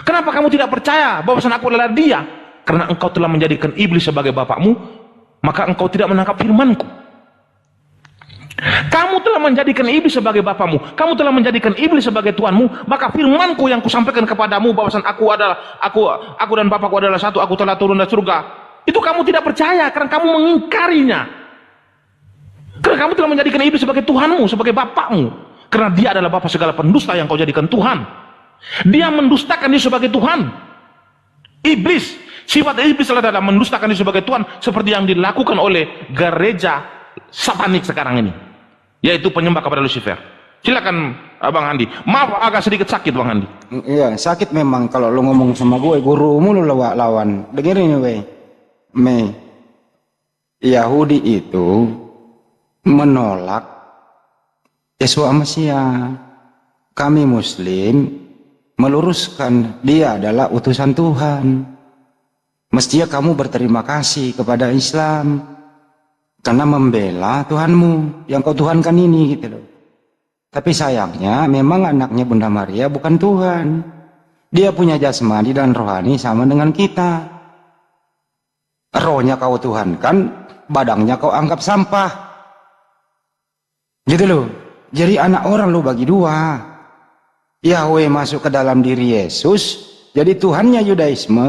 Kenapa kamu tidak percaya bahwasan aku adalah dia? Karena engkau telah menjadikan iblis sebagai bapakmu, maka engkau tidak menangkap firmanku. Kamu telah menjadikan iblis sebagai bapamu, kamu telah menjadikan iblis sebagai Tuhanmu, maka firmanku yang kusampaikan kepadamu bahwasan aku dan Bapakku adalah satu, aku telah turun dari surga, itu kamu tidak percaya karena kamu mengingkarinya. Karena kamu telah menjadikan iblis sebagai Tuhanmu, sebagai bapakmu. Karena dia adalah bapa segala pendusta yang kau jadikan Tuhan. Dia mendustakan dia sebagai Tuhan. Iblis, sifat iblis adalah mendustakan dia sebagai Tuhan, seperti yang dilakukan oleh gereja satanik sekarang ini, yaitu penyembah kepada Lucifer. Silakan Bang Andi. Maaf agak sedikit sakit Bang Andi. Iya, sakit memang kalau lu ngomong sama gue, gurumu lu lawan. Dengerin we. Yahudi itu menolak Yesua Mesias. Kami Muslim meluruskan dia adalah utusan Tuhan. Mestinya kamu berterima kasih kepada Islam karena membela Tuhanmu yang kau tuhankan ini gitu loh. Tapi sayangnya memang anaknya Bunda Maria bukan Tuhan. Dia punya jasmani dan rohani sama dengan kita. Rohnya kau tuhankan, badannya kau anggap sampah. Gitu loh. Jadi anak orang lo bagi dua. Yahweh masuk ke dalam diri Yesus, jadi Tuhannya Yudaisme,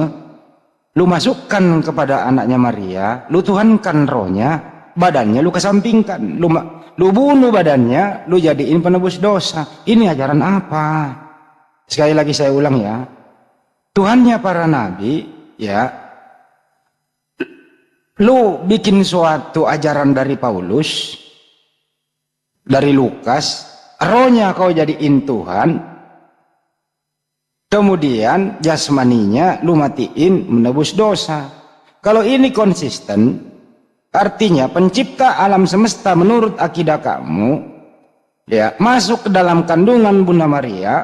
lu masukkan kepada anaknya Maria, lu tuhankan rohnya, badannya lu kesampingkan, lu bunuh badannya, lu jadiin penebus dosa. Ini ajaran apa? Sekali lagi saya ulang ya, Tuhannya para nabi, ya, lu bikin suatu ajaran dari Paulus, dari Lukas, rohnya kau jadiin Tuhan, kemudian jasmaninya lu matiin menebus dosa. Kalau ini konsisten, artinya pencipta alam semesta menurut akidah kamu, ya, masuk ke dalam kandungan Bunda Maria,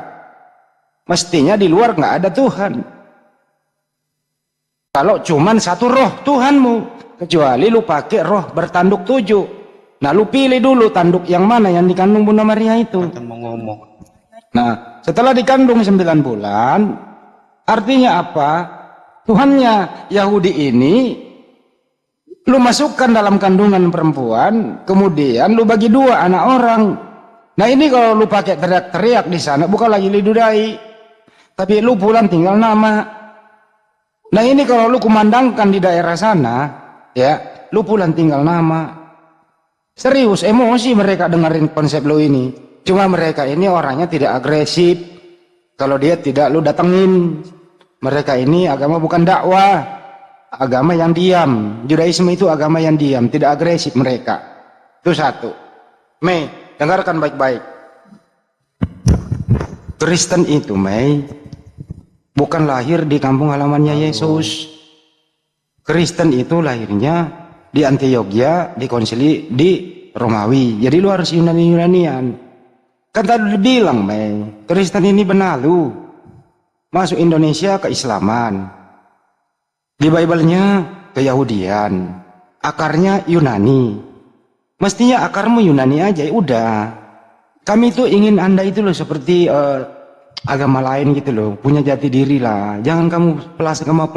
mestinya di luar nggak ada Tuhan. Kalau cuman satu roh Tuhanmu, kecuali lu pakai roh bertanduk 7. Nah, lu pilih dulu tanduk yang mana yang dikandung Bunda Maria itu. Nah, setelah dikandung 9 bulan, artinya apa? Tuhannya Yahudi ini lu masukkan dalam kandungan perempuan, kemudian lu bagi 2 anak orang. Nah, ini kalau lu pakai teriak-teriak di sana bukan lagi lidudai, tapi lu pulang tinggal nama. Nah, ini kalau lu kumandangkan di daerah sana, ya, lu pulang tinggal nama. Serius, emosi mereka dengerin konsep lu ini. Cuma mereka ini orangnya tidak agresif. Kalau dia tidak lu datengin. Mereka ini agama bukan dakwah, agama yang diam. Judaisme itu agama yang diam, tidak agresif mereka. Itu satu. Mei, dengarkan baik-baik. Kristen itu, Mei, bukan lahir di kampung halamannya Yesus. Kristen itu lahirnya di Antioquia, di konsili di Romawi. Jadi lu harus Yunani-Yunanian. Kan tadi dibilang, Mei, Kristen ini benalu. Masuk Indonesia keislaman. Di Bible-nya keyahudian. Akarnya Yunani. Mestinya akarmu Yunani aja, udah. Kami itu ingin Anda itu loh seperti agama lain gitu loh, punya jati diri lah. Jangan kamu